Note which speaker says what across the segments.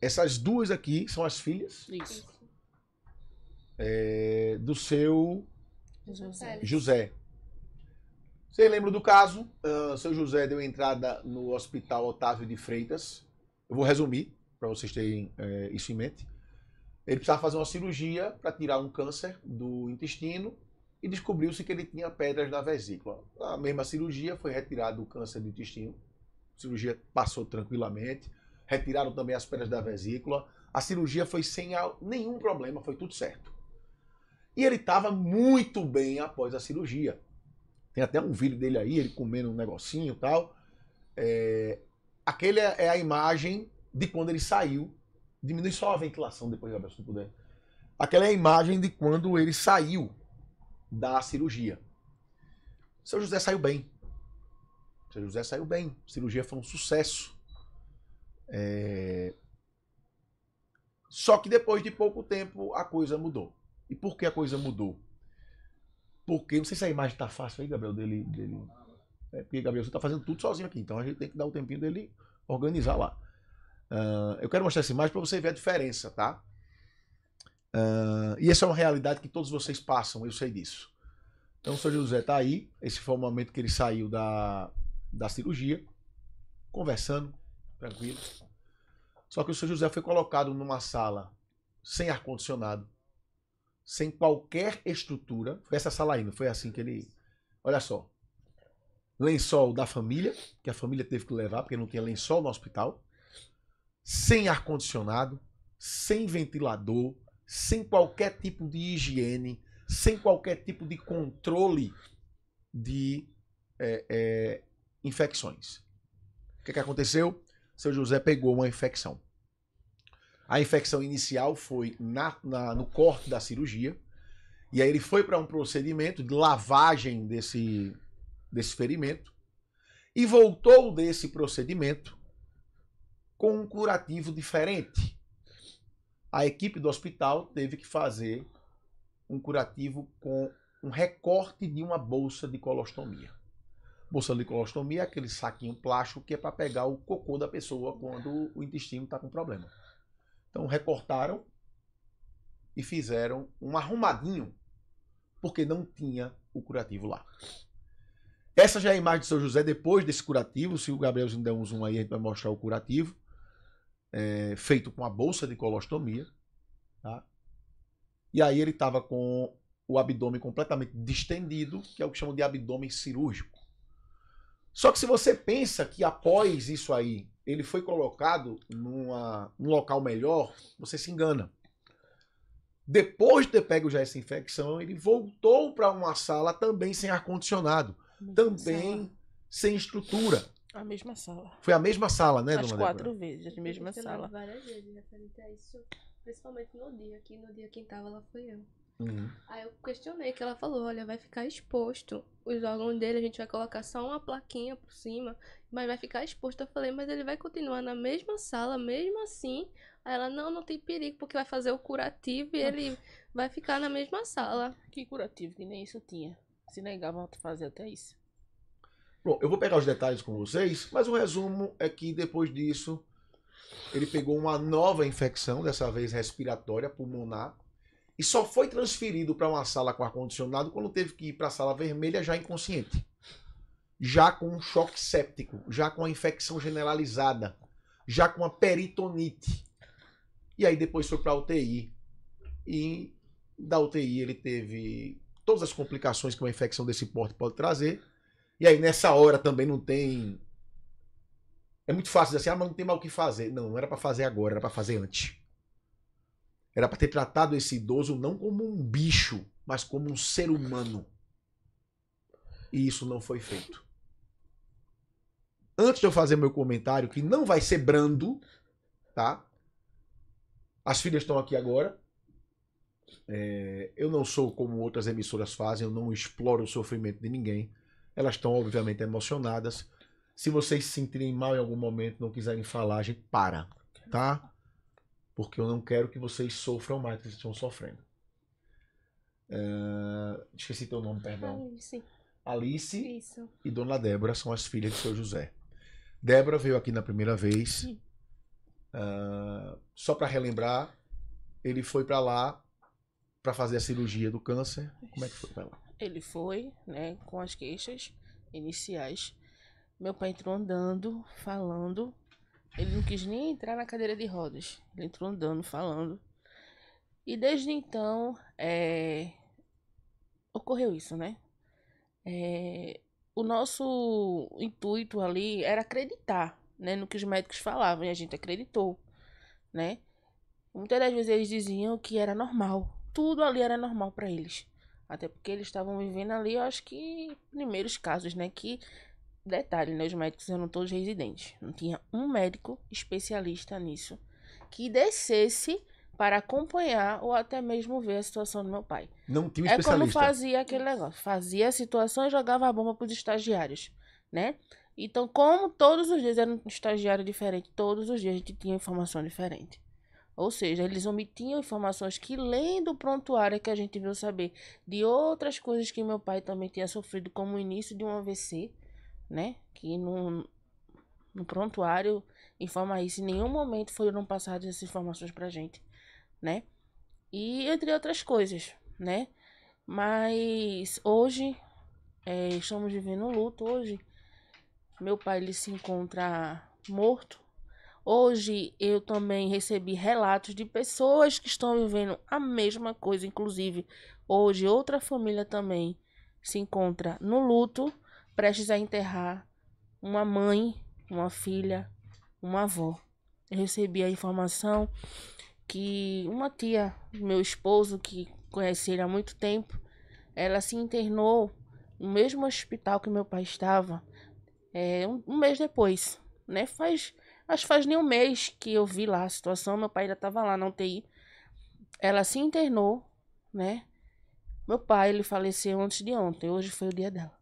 Speaker 1: Essas duas aqui são as filhas
Speaker 2: Isso.
Speaker 1: do seu
Speaker 2: José.
Speaker 1: José. Vocês lembram do caso? Seu José deu entrada no Hospital Otávio de Freitas. Eu vou resumir, para vocês terem isso em mente. Ele precisava fazer uma cirurgia para tirar um câncer do intestino e descobriu-se que ele tinha pedras na vesícula. Na mesma cirurgia foi retirado o câncer do intestino. A cirurgia passou tranquilamente. Retiraram também as pedras da vesícula. A cirurgia foi sem nenhum problema, foi tudo certo. E ele estava muito bem após a cirurgia. Tem até um vídeo dele aí, ele comendo um negocinho e tal. Aquele é a imagem de quando ele saiu. Diminui só a ventilação depois, Gabriel, se tu puder. Aquela é a imagem de quando ele saiu da cirurgia. Seu José saiu bem. Seu José saiu bem. A cirurgia foi um sucesso. Só que depois de pouco tempo a coisa mudou. E por que a coisa mudou? Porque, não sei se a imagem tá fácil aí, Gabriel, dele. Porque, Gabriel, você tá fazendo tudo sozinho aqui, então a gente tem que dar o tempinho dele organizar lá. Eu quero mostrar essa imagem para você ver a diferença, tá? E essa é uma realidade que todos vocês passam, eu sei disso. Então o Sr. José tá aí, esse foi o momento que ele saiu da cirurgia, conversando, tranquilo. Só que o Sr. José foi colocado numa sala sem ar-condicionado, sem qualquer estrutura. Foi essa sala aí, não foi assim que ele... Olha só. Lençol da família, que a família teve que levar, porque não tinha lençol no hospital. Sem ar-condicionado, sem ventilador, sem qualquer tipo de higiene, sem qualquer tipo de controle de infecções. O que aconteceu? Seu José pegou uma infecção. A infecção inicial foi no corte da cirurgia, e aí ele foi para um procedimento de lavagem desse ferimento, e voltou desse procedimento com um curativo diferente. A equipe do hospital teve que fazer um curativo com um recorte de uma bolsa de colostomia. Bolsa de colostomia é aquele saquinho plástico que é para pegar o cocô da pessoa quando o intestino está com problema. Então recortaram e fizeram um arrumadinho, porque não tinha o curativo lá. Essa já é a imagem de São José depois desse curativo. Se o Gabrielzinho der um zoom aí, a gente vai mostrar o curativo. Feito com a bolsa de colostomia. Tá? E aí ele estava com o abdômen completamente distendido, que é o que chamam de abdômen cirúrgico. Só que se você pensa que após isso aí, ele foi colocado num local melhor, você se engana. Depois de ter pego já essa infecção, ele voltou para uma sala também sem ar-condicionado. Também sem estrutura.
Speaker 2: A mesma sala.
Speaker 1: Foi a mesma sala, né,
Speaker 2: As
Speaker 1: dona
Speaker 2: 4
Speaker 1: Débora?
Speaker 2: vezes, a mesma sala.
Speaker 3: Várias vezes referente a isso, principalmente no dia quem tava lá foi eu.
Speaker 1: Uhum.
Speaker 3: Aí eu questionei que ela falou, olha, vai ficar exposto os órgãos dele, a gente vai colocar só uma plaquinha por cima, mas vai ficar exposto. Eu falei, mas ele vai continuar na mesma sala, mesmo assim. Aí ela, não tem perigo, porque vai fazer o curativo e ele vai ficar na mesma sala.
Speaker 2: Que curativo, que nem isso tinha. Se negavam a fazer até isso.
Speaker 1: Bom, eu vou pegar os detalhes com vocês, mas o resumo é que depois disso, ele pegou uma nova infecção, dessa vez respiratória, pulmonar, e só foi transferido para uma sala com ar-condicionado quando teve que ir para a sala vermelha já inconsciente. Já com um choque séptico, já com a infecção generalizada, já com a peritonite. E aí depois foi para a UTI. E da UTI ele teve todas as complicações que uma infecção desse porte pode trazer. E aí nessa hora também não tem... É muito fácil dizer assim, mas não tem mais o que fazer. Não era para fazer agora, era para fazer antes. Era para ter tratado esse idoso não como um bicho, mas como um ser humano. E isso não foi feito. Antes de eu fazer meu comentário, que não vai ser brando, tá? As filhas estão aqui agora. Eu não sou como outras emissoras fazem, eu não exploro o sofrimento de ninguém. Elas estão, obviamente, emocionadas. Se vocês se sentirem mal em algum momento, não quiserem falar, a gente para, tá? Porque eu não quero que vocês sofram mais do que vocês estão sofrendo. Esqueci teu nome, perdão. Alice
Speaker 3: Isso.
Speaker 1: e Dona Débora são as filhas de seu José. Débora veio aqui na primeira vez Só para relembrar, ele foi para lá para fazer a cirurgia do câncer. Como é que foi para lá?
Speaker 2: Ele foi, né, com as queixas iniciais. Meu pai entrou andando, falando. Ele não quis nem entrar na cadeira de rodas. Ele entrou andando, falando. E desde então, ocorreu isso, né? O nosso intuito ali era acreditar, né, no que os médicos falavam. E a gente acreditou, né? Muitas das vezes eles diziam que era normal. Tudo ali era normal para eles. Até porque eles estavam vivendo ali, eu acho que, primeiros casos, né? Que, detalhe, né? Os médicos eram todos residentes. Não tinha um médico especialista nisso que descesse para acompanhar ou até mesmo ver a situação do meu pai.
Speaker 1: Não tinha um
Speaker 2: É como
Speaker 1: especialista.
Speaker 2: fazia aquele negócio. Fazia a situação e jogava a bomba para os estagiários, né? Então, como todos os dias era um estagiário diferente, todos os dias a gente tinha informação diferente. Ou seja, eles omitiam informações que, lendo o prontuário, que a gente veio saber de outras coisas que meu pai também tinha sofrido, como o início de um AVC, né? Que no prontuário informa isso. Em nenhum momento foram passadas essas informações pra gente, né? E entre outras coisas, né? Mas hoje, estamos vivendo um luto. Hoje, meu pai ele se encontra morto. Hoje eu também recebi relatos de pessoas que estão vivendo a mesma coisa. Inclusive, hoje outra família também se encontra no luto, prestes a enterrar uma mãe, uma filha, uma avó. Eu recebi a informação que uma tia do meu esposo, que conhece ele há muito tempo, ela se internou no mesmo hospital que meu pai estava, um mês depois, né? Acho que faz nem um mês que eu vi lá a situação. Meu pai ainda estava lá na UTI. Ela se internou, né? Meu pai, ele faleceu antes de ontem. Hoje foi o dia dela.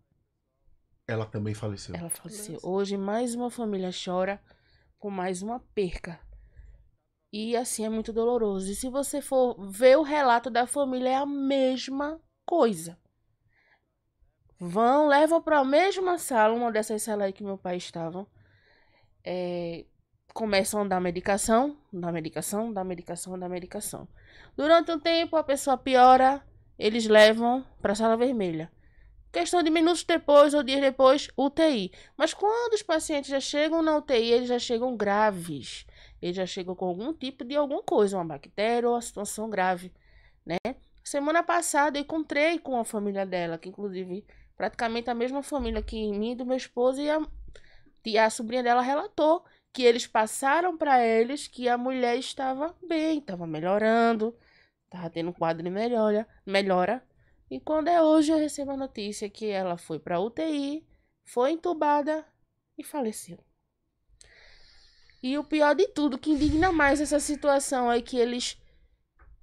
Speaker 1: Ela também faleceu.
Speaker 2: Ela faleceu. Hoje mais uma família chora com mais uma perca. E assim é muito doloroso. E se você for ver o relato da família, é a mesma coisa. Levam para a mesma sala, uma dessas salas aí que meu pai estava. Começam a dar medicação. Durante um tempo a pessoa piora, eles levam para a sala vermelha. Questão de minutos depois ou dias depois, UTI. Mas quando os pacientes já chegam na UTI, eles já chegam graves. Eles já chegam com algum tipo de alguma coisa, uma bactéria ou uma situação grave, né? Semana passada eu encontrei com a família dela, que inclusive praticamente a mesma família que mim, do meu esposo, e a sobrinha dela relatou que eles passaram para eles que a mulher estava bem, estava melhorando, estava tendo um quadro de melhora. E quando hoje eu recebo a notícia que ela foi para UTI, foi entubada e faleceu. E o pior de tudo, que indigna mais essa situação, é que eles,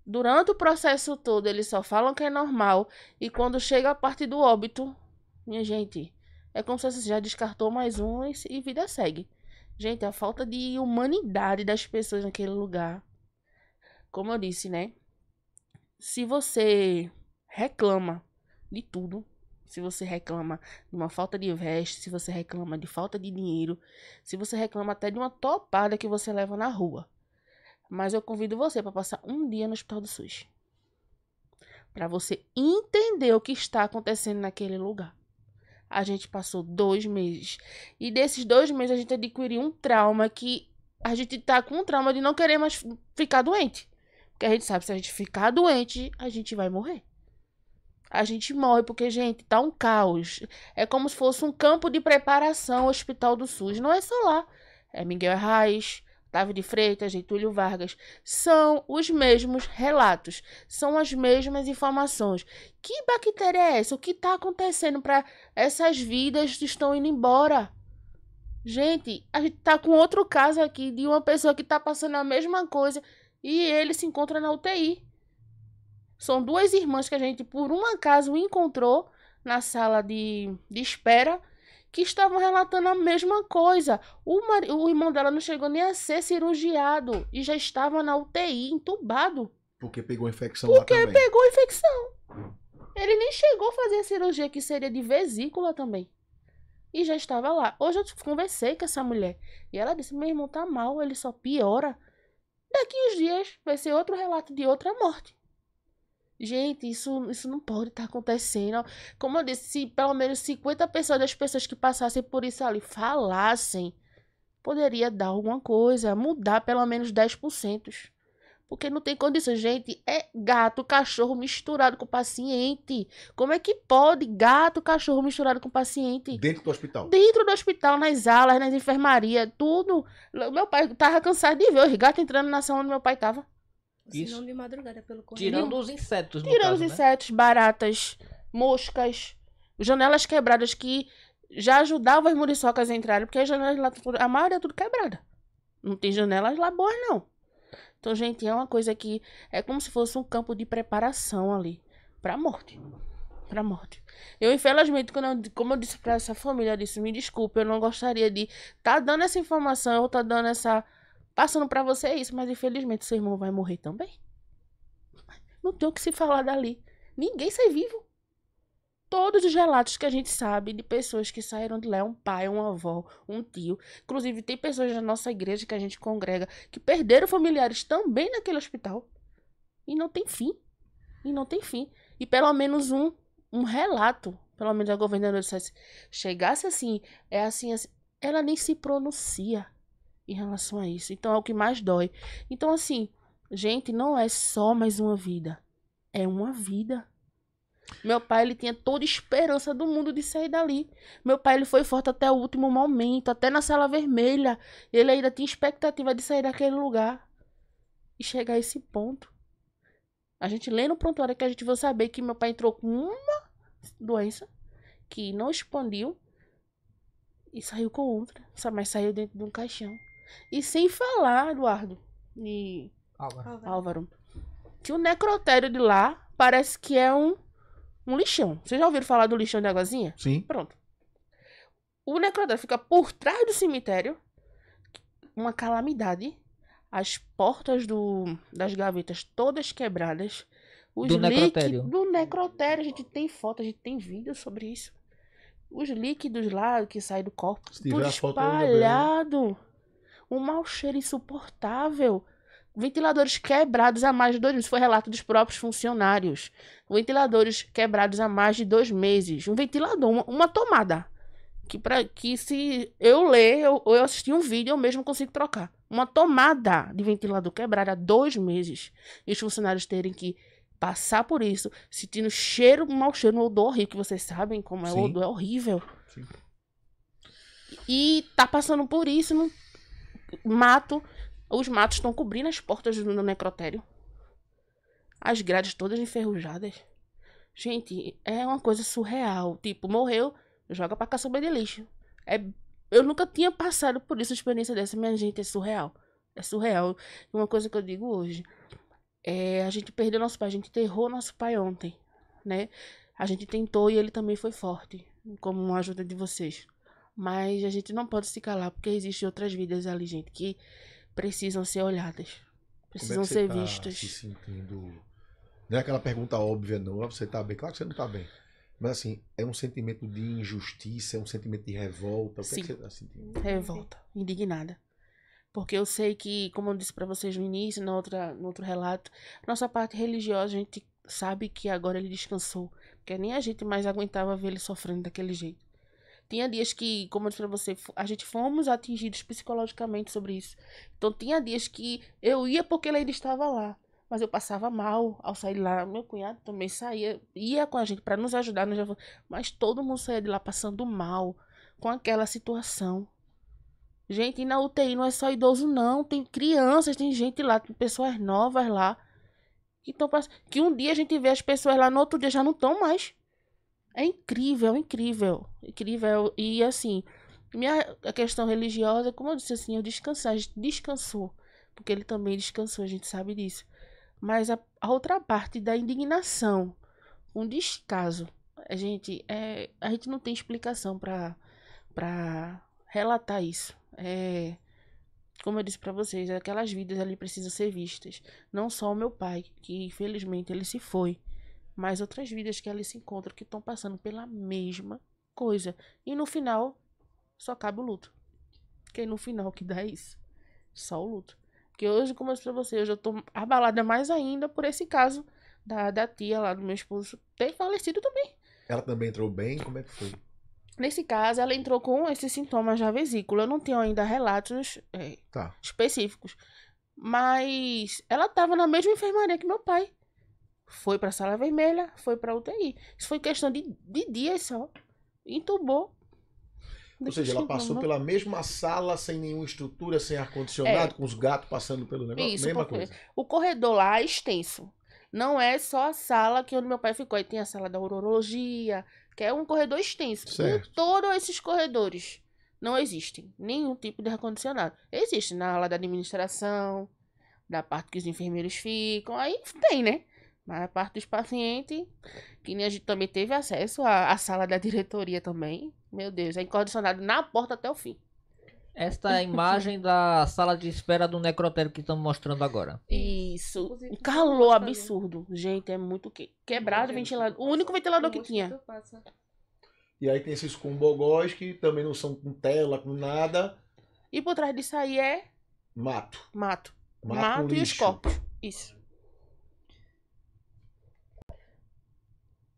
Speaker 2: durante o processo todo, eles só falam que é normal. E quando chega a parte do óbito, minha gente, é como se você já descartou mais um e vida segue. Gente, a falta de humanidade das pessoas naquele lugar. Como eu disse, né? Se você reclama de tudo, se você reclama de uma falta de veste, se você reclama de falta de dinheiro, se você reclama até de uma topada que você leva na rua. Mas eu convido você para passar um dia no Hospital do SUS. Para você entender o que está acontecendo naquele lugar. A gente passou 2 meses. E desses 2 meses a gente adquiriu um trauma que a gente tá com um trauma de não querer mais ficar doente. Porque a gente sabe que se a gente ficar doente, a gente vai morrer. A gente morre porque, gente, tá um caos. É como se fosse um campo de preparação o Hospital do SUS. Não é só lá. É Miguel Arraes, Otávio de Freitas, Getúlio Vargas. São os mesmos relatos. São as mesmas informações. Que bactéria é essa? O que está acontecendo para essas vidas estão indo embora? Gente, a gente tá com outro caso aqui de uma pessoa que tá passando a mesma coisa e ele se encontra na UTI. São 2 irmãs que a gente, por um acaso, encontrou na sala de espera, que estavam relatando a mesma coisa. O irmão dela não chegou nem a ser cirurgiado e já estava na UTI, entubado.
Speaker 1: Porque pegou infecção lá também.
Speaker 2: Porque pegou infecção. Ele nem chegou a fazer a cirurgia, que seria de vesícula também. E já estava lá. Hoje eu conversei com essa mulher. E ela disse, meu irmão tá mal, ele só piora. Daqui uns dias vai ser outro relato de outra morte. Gente, isso não pode estar acontecendo. Como eu disse, se pelo menos 50% das pessoas que passassem por isso ali falassem, poderia dar alguma coisa, mudar pelo menos 10%. Porque não tem condições. Gente, é gato, cachorro misturado com paciente. Como é que pode gato, cachorro misturado com paciente?
Speaker 1: Dentro do hospital.
Speaker 2: Dentro do hospital, nas alas, nas enfermarias, tudo. Meu pai tava cansado de ver os gatos entrando na sala onde meu pai tava.
Speaker 3: Se
Speaker 4: Isso.
Speaker 3: não de madrugada pelo corredor.
Speaker 4: Tirando os insetos, no
Speaker 2: Tirando
Speaker 4: caso,
Speaker 2: os
Speaker 4: né?
Speaker 2: insetos, baratas, moscas, janelas quebradas que já ajudavam as muriçocas a entrarem, porque as janelas lá, a maioria é tudo quebrada. Não tem janelas lá boas, não. Então, gente, é uma coisa que é como se fosse um campo de preparação ali pra morte. Pra morte. Eu, infelizmente, como eu disse pra essa família, eu disse, me desculpe, eu não gostaria de tá dando essa informação, ou tá dando essa... passando pra você isso, mas infelizmente seu irmão vai morrer também. Não tem o que se falar dali. Ninguém sai vivo. Todos os relatos que a gente sabe de pessoas que saíram de lá, um pai, uma avó, um tio. Inclusive, tem pessoas da nossa igreja que a gente congrega que perderam familiares também naquele hospital. E não tem fim. E não tem fim. E pelo menos um relato, pelo menos a governadora dissesse, chegasse assim, é assim, assim, ela nem se pronuncia em relação a isso. Então é o que mais dói. Então, assim, gente, não é só mais uma vida. É uma vida. Meu pai, ele tinha toda a esperança do mundo de sair dali. Meu pai, ele foi forte até o último momento, até na sala vermelha. Ele ainda tinha expectativa de sair daquele lugar e chegar a esse ponto. A gente lê no prontuário que a gente vai saber que meu pai entrou com uma doença que não expandiu e saiu com outra, mas saiu dentro de um caixão. E sem falar, Eduardo e Álvaro, que o necrotério de lá parece que é um lixão. Vocês já ouviram falar do lixão de Águazinha?
Speaker 1: Sim.
Speaker 2: Pronto. O necrotério fica por trás do cemitério. Uma calamidade. As portas das gavetas todas quebradas. Os
Speaker 4: Do necrotério.
Speaker 2: Do necrotério. A gente tem foto, a gente tem vídeo sobre isso. Os líquidos lá que saem do corpo.
Speaker 1: Se tiver
Speaker 2: Tudo
Speaker 1: a foto, eu ainda vejo.
Speaker 2: espalhado. Um mau cheiro insuportável. Ventiladores quebrados há mais de 2 meses. Isso foi relato dos próprios funcionários. Ventiladores quebrados há mais de 2 meses. Um ventilador, uma tomada. Que se eu ler, ou eu assistir um vídeo, eu mesmo consigo trocar. Uma tomada de ventilador quebrada há 2 meses. E os funcionários terem que passar por isso, sentindo cheiro, um mau cheiro, um odor horrível, que vocês sabem como é, o
Speaker 1: Sim.
Speaker 2: odor é horrível.
Speaker 1: Sim.
Speaker 2: E tá passando por isso no mato. Os matos estão cobrindo as portas do necrotério. As grades todas enferrujadas. Gente, é uma coisa surreal. Tipo, morreu, joga pra caçamba de lixo. Eu nunca tinha passado por isso, uma experiência dessa. Minha gente, é surreal. É surreal. Uma coisa que eu digo hoje. A gente perdeu nosso pai. A gente enterrou nosso pai ontem, né? A gente tentou e ele também foi forte. Como uma ajuda de vocês. Mas a gente não pode se calar, porque existem outras vidas ali, gente, que precisam ser olhadas. Precisam
Speaker 1: Como é que
Speaker 2: ser
Speaker 1: você tá
Speaker 2: vistas.
Speaker 1: se sentindo? Não é aquela pergunta óbvia, não. Você tá bem? Claro que você não tá bem. Mas assim, é um sentimento de injustiça, é um sentimento de revolta. O que é
Speaker 2: Sim.
Speaker 1: que você tá sentindo?
Speaker 2: Revolta, indignada. Porque eu sei que, como eu disse pra vocês no início, no outro relato, nossa parte religiosa, a gente sabe que agora ele descansou. Porque nem a gente mais aguentava ver ele sofrendo daquele jeito. Tinha dias que, como eu disse pra você, a gente fomos atingidos psicologicamente sobre isso. Então tinha dias que eu ia porque ele ainda estava lá. Mas eu passava mal ao sair de lá. Meu cunhado também saía, ia com a gente pra nos ajudar. Mas todo mundo saía de lá passando mal com aquela situação. Gente, e na UTI não é só idoso, não. Tem crianças, tem gente lá, tem pessoas novas lá. Que um dia a gente vê as pessoas lá, no outro dia já não estão mais. É incrível, incrível. Incrível. E assim, a questão religiosa, como eu disse assim, eu descansar. A gente descansou. Porque ele também descansou, a gente sabe disso. Mas a outra parte da indignação, um descaso. A gente não tem explicação pra relatar isso. Como eu disse pra vocês, aquelas vidas ali precisam ser vistas. Não só o meu pai, que infelizmente ele se foi, mas outras vidas que ali se encontram, que estão passando pela mesma coisa. E no final, só cabe o luto. Porque no final o que dá é isso. Só o luto. Porque hoje, como eu disse pra você, hoje eu tô abalada mais ainda por esse caso da tia lá do meu esposo ter falecido também.
Speaker 1: Ela também entrou bem? Como é que foi?
Speaker 2: Nesse caso, ela entrou com esses sintomas da vesícula. Eu não tenho ainda relatos
Speaker 1: Tá.
Speaker 2: específicos. Mas ela estava na mesma enfermaria que meu pai. Foi pra sala vermelha, foi pra UTI. Isso foi questão de dias só. Entubou.
Speaker 1: Ou seja, ela passou pela mesma sala, sem nenhuma estrutura, sem ar-condicionado, com os gatos passando pelo negócio.
Speaker 2: Isso,
Speaker 1: Mesma
Speaker 2: porque
Speaker 1: coisa.
Speaker 2: o corredor lá é extenso. Não é só a sala que onde meu pai ficou. Aí tem a sala da urologia, que é um corredor extenso.
Speaker 1: Certo.
Speaker 2: Em todos esses corredores não existe nenhum tipo de ar-condicionado. Existe na ala da administração, da parte que os enfermeiros ficam. Aí tem, né? Mas a parte dos pacientes, que nem a gente também teve acesso à sala da diretoria também. Meu Deus, é ar-condicionado na porta até o fim.
Speaker 4: Esta é a imagem da sala de espera do necrotério que estamos mostrando agora.
Speaker 2: Isso.
Speaker 3: Inclusive,
Speaker 2: Um
Speaker 3: tu
Speaker 2: calor
Speaker 3: pode fazer.
Speaker 2: absurdo. Gente, é muito quebrado o
Speaker 3: Imagina,
Speaker 2: ventilador. O único ventilador que
Speaker 3: O
Speaker 2: tinha.
Speaker 3: mosquito passa.
Speaker 1: E aí tem esses combogós que também não são com tela, com nada.
Speaker 2: E por trás disso aí é
Speaker 1: Mato.
Speaker 2: mato.
Speaker 1: Mato
Speaker 2: Mato
Speaker 1: com
Speaker 2: e os
Speaker 1: lixo.
Speaker 2: corpos. Isso.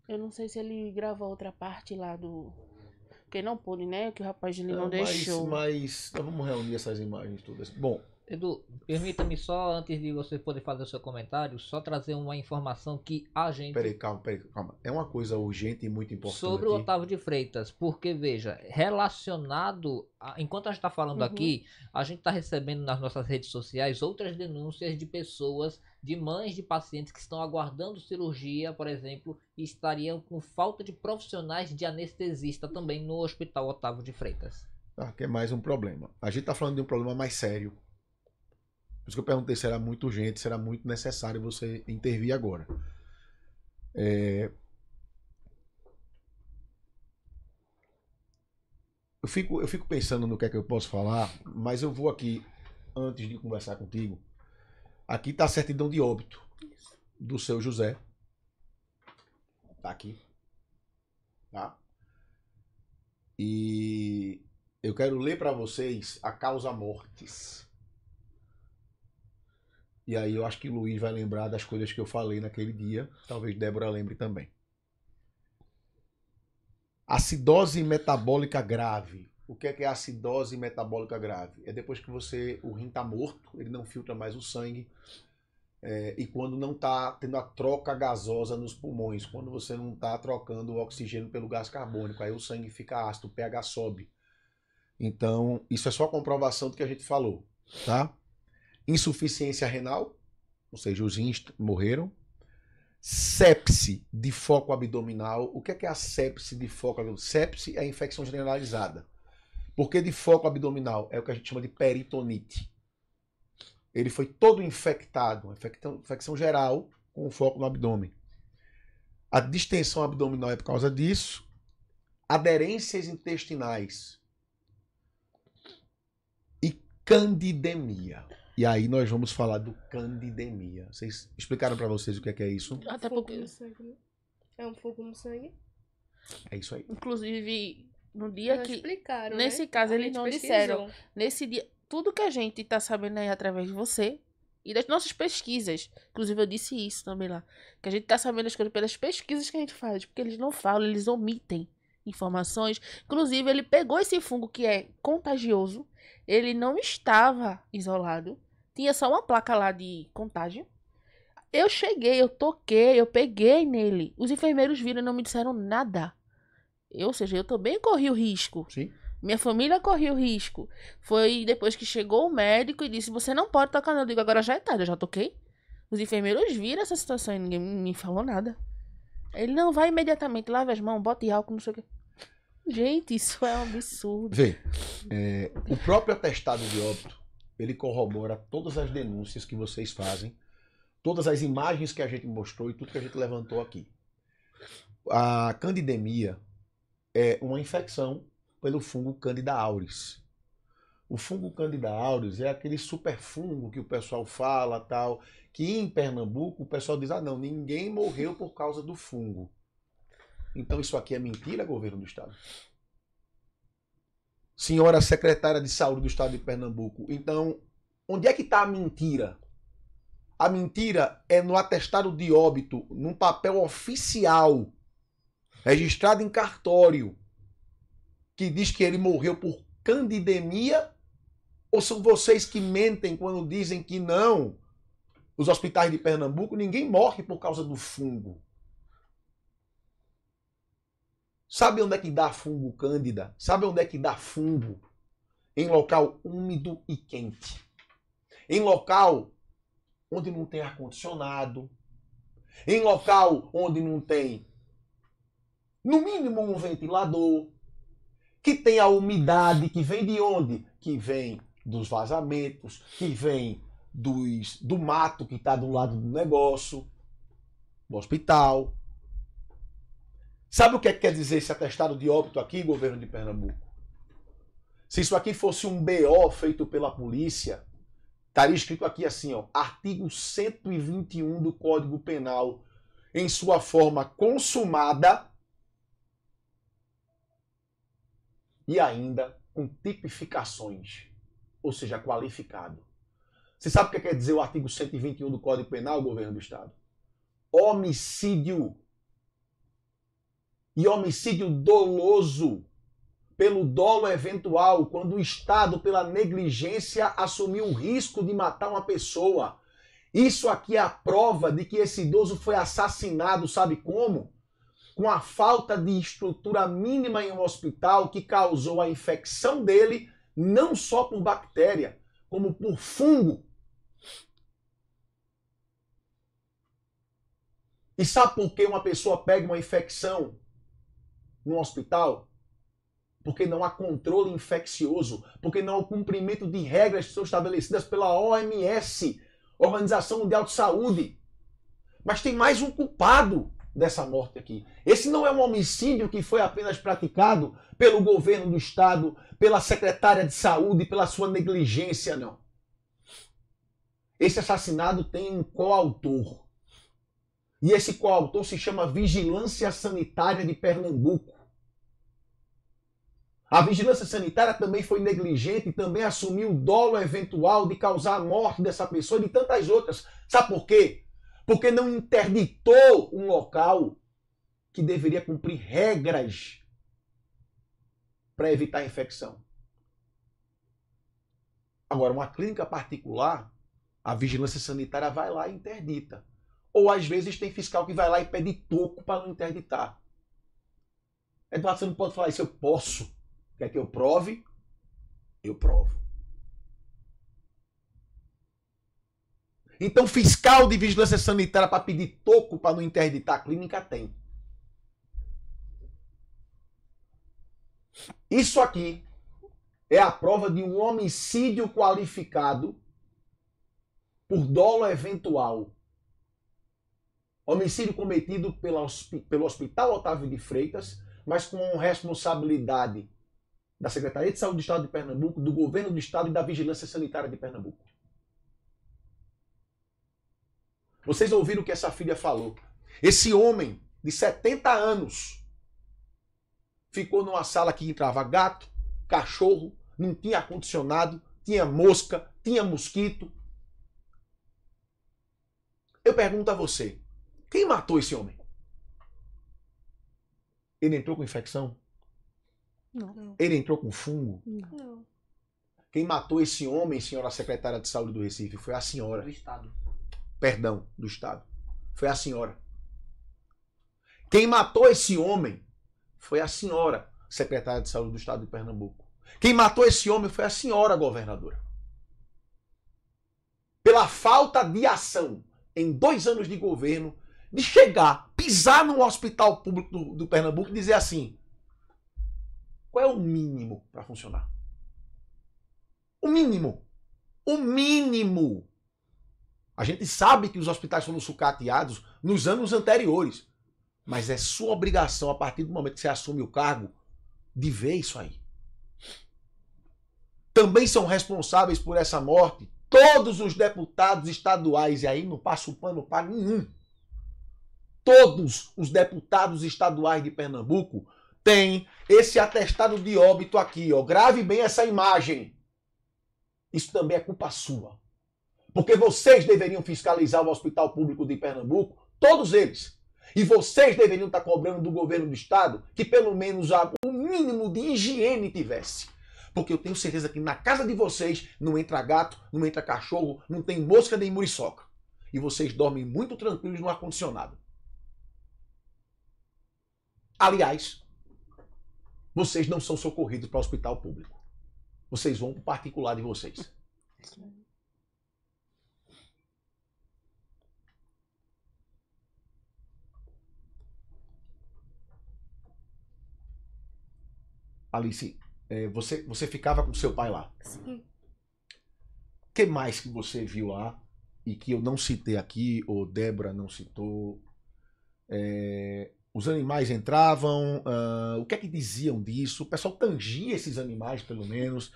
Speaker 2: Eu não sei se ele gravou outra parte lá do... Porque não pôde, né? Que o rapaz ele não deixou.
Speaker 1: Mas nós vamos reunir essas imagens todas. Bom,
Speaker 4: Edu, permita-me só, antes de você poder fazer o seu comentário, só trazer uma informação que a gente...
Speaker 1: peraí, calma. É uma coisa urgente e muito importante.
Speaker 4: Sobre o Otávio de Freitas, porque veja, relacionado, enquanto a gente está falando
Speaker 2: Uhum.
Speaker 4: aqui, a gente está recebendo nas nossas redes sociais outras denúncias de pessoas, de mães de pacientes que estão aguardando cirurgia, por exemplo, e estariam com falta de profissionais de anestesista também no Hospital Otávio de Freitas.
Speaker 1: Tá, que é mais um problema. A gente está falando de um problema mais sério. Por isso que eu perguntei se era muito urgente, se era muito necessário você intervir agora. Eu fico pensando no que é que eu posso falar, mas eu vou aqui, antes de conversar contigo, aqui está a certidão de óbito do seu José. Tá aqui. Tá? E eu quero ler para vocês a causa mortis. E aí eu acho que o Luiz vai lembrar das coisas que eu falei naquele dia. Talvez Débora lembre também. Acidose metabólica grave. O que é acidose metabólica grave? É depois que o rim está morto, ele não filtra mais o sangue. E quando não está tendo a troca gasosa nos pulmões, quando você não está trocando o oxigênio pelo gás carbônico, aí o sangue fica ácido, o pH sobe. Então, isso é só comprovação do que a gente falou, tá? Insuficiência renal, ou seja, os rins morreram. Sepse de foco abdominal. O que é a sepse de foco abdominal? Sepse é a infecção generalizada. Por que de foco abdominal? É o que a gente chama de peritonite. Ele foi todo infectado, infecção geral, com foco no abdômen. A distensão abdominal é por causa disso. Aderências intestinais. E candidemia. E aí nós vamos falar do candidemia. Vocês explicaram para vocês o que é isso?
Speaker 2: Até
Speaker 3: Fogo
Speaker 2: porque,
Speaker 3: no sangue, né? É um fogo no sangue.
Speaker 1: É isso aí.
Speaker 2: inclusive, no dia
Speaker 3: Não
Speaker 2: que...
Speaker 3: explicaram,
Speaker 2: Nesse
Speaker 3: né?
Speaker 2: caso,
Speaker 3: A
Speaker 2: eles
Speaker 3: gente
Speaker 2: não
Speaker 3: pesquisou.
Speaker 2: disseram. Nesse dia, tudo que a gente tá sabendo aí através de você e das nossas pesquisas, inclusive eu disse isso também lá, que a gente tá sabendo as coisas pelas pesquisas que a gente faz, porque eles não falam, eles omitem informações. Inclusive, ele pegou esse fungo que é contagioso, ele não estava isolado, tinha só uma placa lá de contágio. Eu cheguei, eu toquei, eu peguei nele. Os enfermeiros viram e não me disseram nada. Ou seja, eu também corri o risco.
Speaker 1: Sim.
Speaker 2: Minha família correu risco. Foi depois que chegou o médico e disse: você não pode tocar, não. Eu digo: agora já é tarde, eu já toquei. Os enfermeiros viram essa situação e ninguém me falou nada. Ele não vai imediatamente, lave as mãos, bote álcool, não sei o quê. Gente, isso é um absurdo.
Speaker 1: Vê, o próprio atestado de óbito, ele corrobora todas as denúncias que vocês fazem, todas as imagens que a gente mostrou e tudo que a gente levantou aqui. A candidemia é uma infecção pelo fungo Candida auris. O fungo Candida auris é aquele superfungo que o pessoal fala, tal, que em Pernambuco o pessoal diz: ah, não, ninguém morreu por causa do fungo. Então isso aqui é mentira, governo do estado? Senhora secretária de saúde do estado de Pernambuco, então Onde é que está a mentira? A mentira é no atestado de óbito, num papel oficial, registrado em cartório, que diz que ele morreu por candidemia, ou são vocês que mentem quando dizem que não? Os hospitais de Pernambuco, ninguém morre por causa do fungo. Sabe onde é que dá fungo cândida? Sabe onde é que dá fungo? Em local úmido e quente. Em local onde não tem ar-condicionado. Em local onde não tem, no mínimo, um ventilador. Que tem a umidade que vem de onde? Que vem dos vazamentos, que vem do mato que está do lado do negócio, do hospital. Sabe o que quer dizer esse atestado de óbito aqui, governo de Pernambuco? Se isso aqui fosse um BO feito pela polícia, estaria escrito aqui assim, ó, artigo 121 do Código Penal, em sua forma consumada e ainda com tipificações, ou seja, qualificado. Você sabe o que quer dizer o artigo 121 do Código Penal, governo do Estado? Homicídio. E homicídio doloso, pelo dolo eventual, quando o Estado, pela negligência, assumiu o risco de matar uma pessoa. Isso aqui é a prova de que esse idoso foi assassinado, sabe como? Com a falta de estrutura mínima em um hospital que causou a infecção dele, não só por bactéria, como por fungo. E sabe por que uma pessoa pega uma infecção no hospital? Porque não há controle infeccioso, porque não há o cumprimento de regras que são estabelecidas pela OMS, Organização Mundial de Saúde. Mas tem mais um culpado dessa morte aqui. Esse não é um homicídio que foi apenas praticado pelo governo do Estado, pela secretária de saúde, pela sua negligência, não. Esse assassinato tem um coautor. E esse coautor se chama Vigilância Sanitária de Pernambuco. A vigilância sanitária também foi negligente e também assumiu o dolo eventual de causar a morte dessa pessoa e de tantas outras. Sabe por quê? Porque não interditou um local que deveria cumprir regras para evitar a infecção. Agora, uma clínica particular, a vigilância sanitária vai lá e interdita. Ou às vezes tem fiscal que vai lá e pede toco para não interditar. Eduardo, você não pode falar isso, eu posso. Quer que eu prove? Eu provo. Então, fiscal de vigilância sanitária para pedir toco para não interditar a clínica tem. Isso aqui é a prova de um homicídio qualificado por dolo eventual. Homicídio cometido pelo Hospital Otávio de Freitas, mas com responsabilidade da Secretaria de Saúde do Estado de Pernambuco, do Governo do Estado e da Vigilância Sanitária de Pernambuco. Vocês ouviram o que essa filha falou. Esse homem de 70 anos ficou numa sala que entrava gato, cachorro, não tinha ar-condicionado, tinha mosca, tinha mosquito. Eu pergunto a você, quem matou esse homem? Ele entrou com infecção?
Speaker 2: Não.
Speaker 1: Ele entrou com fungo?
Speaker 3: Não.
Speaker 1: Quem matou esse homem, senhora secretária de saúde do Recife, foi a senhora.
Speaker 4: Do Estado.
Speaker 1: Perdão, do Estado. Foi a senhora. Quem matou esse homem foi a senhora, secretária de saúde do Estado de Pernambuco. Quem matou esse homem foi a senhora, governadora. Pela falta de ação em 2 anos de governo, de chegar, pisar no hospital público do Pernambuco e dizer assim, qual é o mínimo para funcionar? O mínimo. O mínimo. A gente sabe que os hospitais foram sucateados nos anos anteriores. Mas é sua obrigação, a partir do momento que você assume o cargo, de ver isso aí. Também são responsáveis por essa morte todos os deputados estaduais. E aí não passa o pano para nenhum. Todos os deputados estaduais de Pernambuco têm esse atestado de óbito aqui, ó. Grave bem essa imagem. isso também é culpa sua. Porque vocês deveriam fiscalizar o Hospital Público de Pernambuco, todos eles. E vocês deveriam estar cobrando do governo do estado que pelo menos o mínimo de higiene tivesse. Porque eu tenho certeza que na casa de vocês não entra gato, não entra cachorro, não tem mosca nem muriçoca. E vocês dormem muito tranquilos no ar-condicionado. Aliás, vocês não são socorridos para o hospital público. Vocês vão para o particular de vocês. Alice, você ficava com seu pai lá.
Speaker 3: Sim.
Speaker 1: O que mais que você viu lá e que eu não citei aqui, ou Débora não citou? Os animais entravam, o que é que diziam disso? O pessoal tangia esses animais, pelo menos.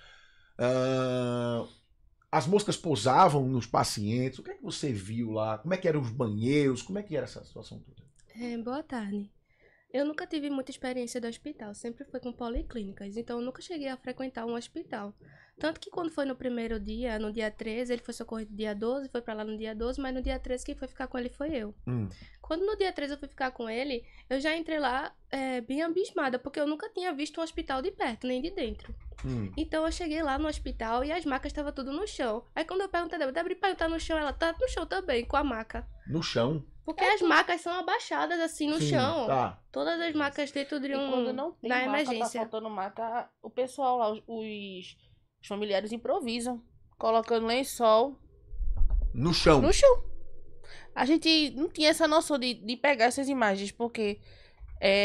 Speaker 1: As moscas pousavam nos pacientes. O que é que você viu lá? Como é que eram os banheiros? Como é que era essa situação toda?
Speaker 3: Boa tarde. Eu nunca tive muita experiência do hospital, sempre foi com policlínicas, então eu nunca cheguei a frequentar um hospital. Tanto que quando foi no primeiro dia, no dia 13, ele foi socorrido no dia 12, foi pra lá no dia 12, mas no dia 13 quem foi ficar com ele foi eu. Quando no dia 13 eu fui ficar com ele, eu já entrei lá bem abismada, porque eu nunca tinha visto um hospital de perto, nem de dentro. Então eu cheguei lá no hospital e as macas estavam tudo no chão. Aí quando eu perguntei a Débora, tá no chão? Ela tá no chão também, com a maca.
Speaker 1: No chão?
Speaker 3: Porque as macas são abaixadas assim no chão.
Speaker 1: Tá.
Speaker 3: Todas as macas dentro de
Speaker 2: Quando não tem
Speaker 3: da
Speaker 2: maca,
Speaker 3: emergência.
Speaker 2: tá faltando maca, o pessoal lá, os familiares improvisam, colocando lençol
Speaker 1: No chão?
Speaker 2: no chão. A gente não tinha essa noção de pegar essas imagens, porque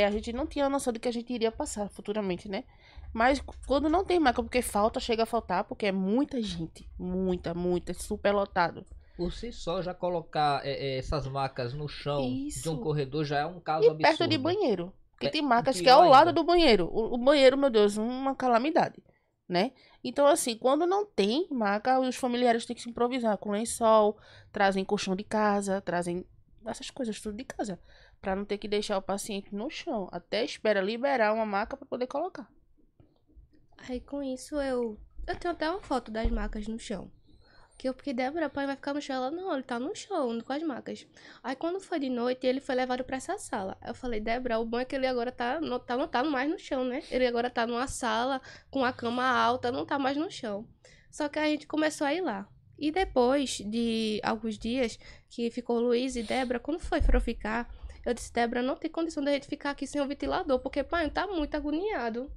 Speaker 2: a gente não tinha a noção de que a gente iria passar futuramente, né? Mas quando não tem maca, porque chega a faltar, porque é muita gente, muita, super lotado.
Speaker 4: Por si só, já colocar essas macas no chão
Speaker 2: Isso.
Speaker 4: de um corredor já é um caso
Speaker 2: E
Speaker 4: absurdo.
Speaker 2: perto de banheiro. Porque tem macas que é
Speaker 4: pior
Speaker 2: ao lado
Speaker 4: ainda.
Speaker 2: do banheiro. O banheiro, meu Deus, uma calamidade, né? Então, assim, quando não tem maca, os familiares têm que se improvisar com lençol, trazem colchão de casa, trazem essas coisas tudo de casa, pra não ter que deixar o paciente no chão. Até espera liberar uma maca pra poder colocar.
Speaker 3: Aí com isso eu tenho até uma foto das macas no chão. Que eu fiquei, Débora, pai vai ficar no chão. Ela, não, ele tá no chão, com as macas. Aí quando foi de noite, ele foi levado pra essa sala. Eu falei, Débora, o bom é que ele agora não tá mais no chão, né? Ele agora tá numa sala com a cama alta, não tá mais no chão. Só que a gente começou a ir lá. E depois de alguns dias que ficou Luiz e Débora, quando foi pra eu ficar, eu disse, Débora, não tem condição de a gente ficar aqui sem o ventilador, porque pai tá muito agoniado.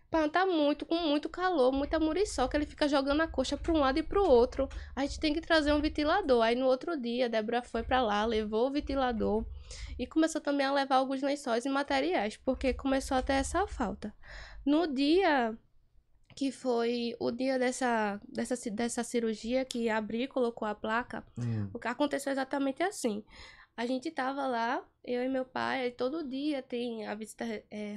Speaker 3: Pai tá com muito calor, muita muriçoca, ele fica jogando a coxa pra um lado e pro outro. A gente tem que trazer um ventilador. Aí no outro dia, a Débora foi pra lá, levou o ventilador e começou também a levar alguns lençóis e materiais, porque começou a ter essa falta. No dia que foi o dia dessa cirurgia, que abriu e colocou a placa, o que aconteceu exatamente assim. A gente tava lá, eu e meu pai, todo dia tem a visita